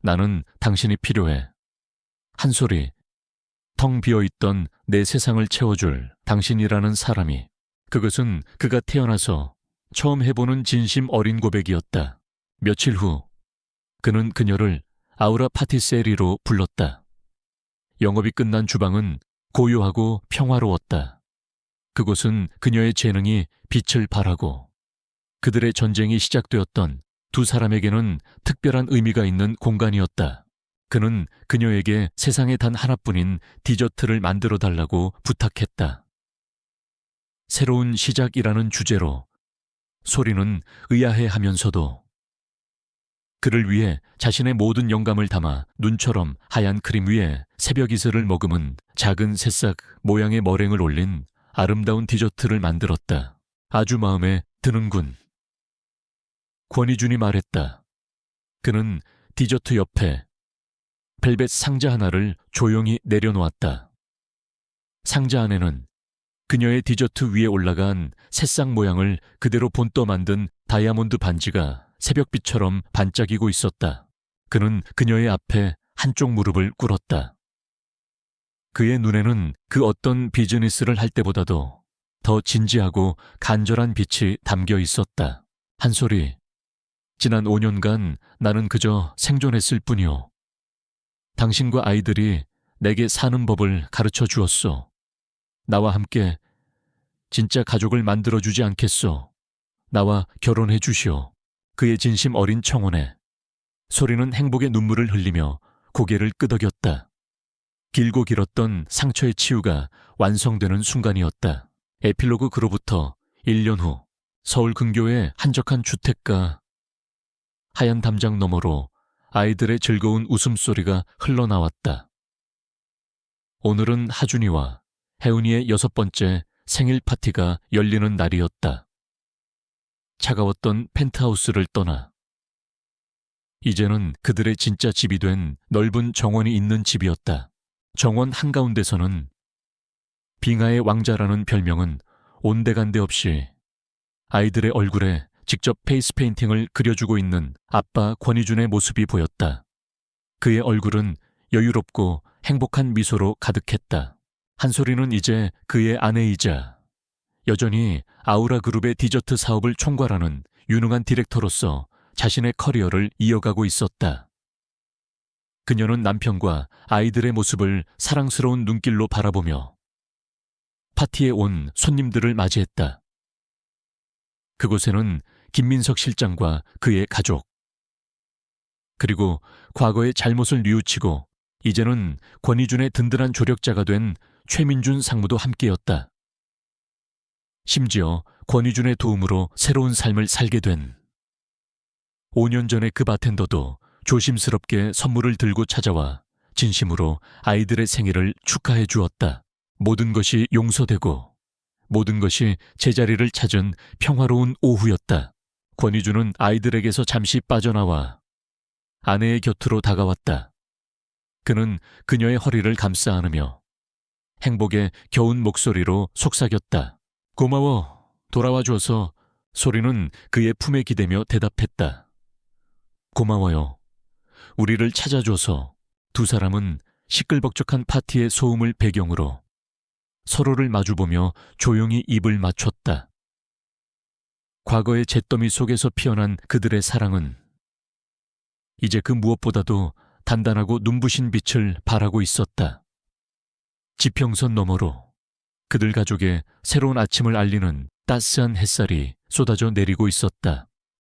나는 당신이 필요해. 한솔이, 텅 비어있던 내 세상을 채워줄 당신이라는 사람이. 그것은 그가 태어나서 처음 해보는 진심 어린 고백이었다. 며칠 후 그는 그녀를 아우라 파티세리로 불렀다. 영업이 끝난 주방은 고요하고 평화로웠다. 그곳은 그녀의 재능이 빛을 발하고 그들의 전쟁이 시작되었던 두 사람에게는 특별한 의미가 있는 공간이었다. 그는 그녀에게 세상에 단 하나뿐인 디저트를 만들어 달라고 부탁했다. 새로운 시작이라는 주제로 소리는 의아해하면서도 그를 위해 자신의 모든 영감을 담아 눈처럼 하얀 크림 위에 새벽 이슬을 머금은 작은 새싹 모양의 머랭을 올린 아름다운 디저트를 만들었다. 아주 마음에 드는군. 권희준이 말했다. 그는 디저트 옆에 벨벳 상자 하나를 조용히 내려놓았다. 상자 안에는 그녀의 디저트 위에 올라간 새싹 모양을 그대로 본떠 만든 다이아몬드 반지가 새벽빛처럼 반짝이고 있었다. 그는 그녀의 앞에 한쪽 무릎을 꿇었다. 그의 눈에는 그 어떤 비즈니스를 할 때보다도 더 진지하고 간절한 빛이 담겨 있었다. 한솔이, 지난 5년간 나는 그저 생존했을 뿐이오. 당신과 아이들이 내게 사는 법을 가르쳐 주었소. 나와 함께 진짜 가족을 만들어주지 않겠소. 나와 결혼해 주시오. 그의 진심 어린 청혼에 소리는 행복의 눈물을 흘리며 고개를 끄덕였다. 길고 길었던 상처의 치유가 완성되는 순간이었다. 에필로그 그로부터 1년 후 서울 근교의 한적한 주택가. 하얀 담장 너머로 아이들의 즐거운 웃음소리가 흘러나왔다. 오늘은 하준이와 혜은이의 6번째 생일 파티가 열리는 날이었다. 차가웠던 펜트하우스를 떠나 이제는 그들의 진짜 집이 된 넓은 정원이 있는 집이었다. 정원 한가운데서는 빙하의 왕자라는 별명은 온데간데 없이 아이들의 얼굴에 직접 페이스 페인팅을 그려주고 있는 아빠 권희준의 모습이 보였다. 그의 얼굴은 여유롭고 행복한 미소로 가득했다. 한솔이는 이제 그의 아내이자 여전히 아우라 그룹의 디저트 사업을 총괄하는 유능한 디렉터로서 자신의 커리어를 이어가고 있었다. 그녀는 남편과 아이들의 모습을 사랑스러운 눈길로 바라보며 파티에 온 손님들을 맞이했다. 그곳에는 김민석 실장과 그의 가족, 그리고 과거의 잘못을 뉘우치고 이제는 권희준의 든든한 조력자가 된 최민준 상무도 함께였다. 심지어 권희준의 도움으로 새로운 삶을 살게 된 5년 전의 그 바텐더도 조심스럽게 선물을 들고 찾아와 진심으로 아이들의 생일을 축하해 주었다. 모든 것이 용서되고 모든 것이 제자리를 찾은 평화로운 오후였다. 권희준은 아이들에게서 잠시 빠져나와 아내의 곁으로 다가왔다. 그는 그녀의 허리를 감싸 안으며 행복의 겨운 목소리로 속삭였다. 고마워, 돌아와 줘서. 소리는 그의 품에 기대며 대답했다. 고마워요. 우리를 찾아줘서. 두 사람은 시끌벅적한 파티의 소음을 배경으로 서로를 마주보며 조용히 입을 맞췄다. 과거의 잿더미 속에서 피어난 그들의 사랑은 이제 그 무엇보다도 단단하고 눈부신 빛을 발하고 있었다. 지평선 너머로 그들 가족의 새로운 아침을 알리는 따스한 햇살이 쏟아져 내리고 있었다.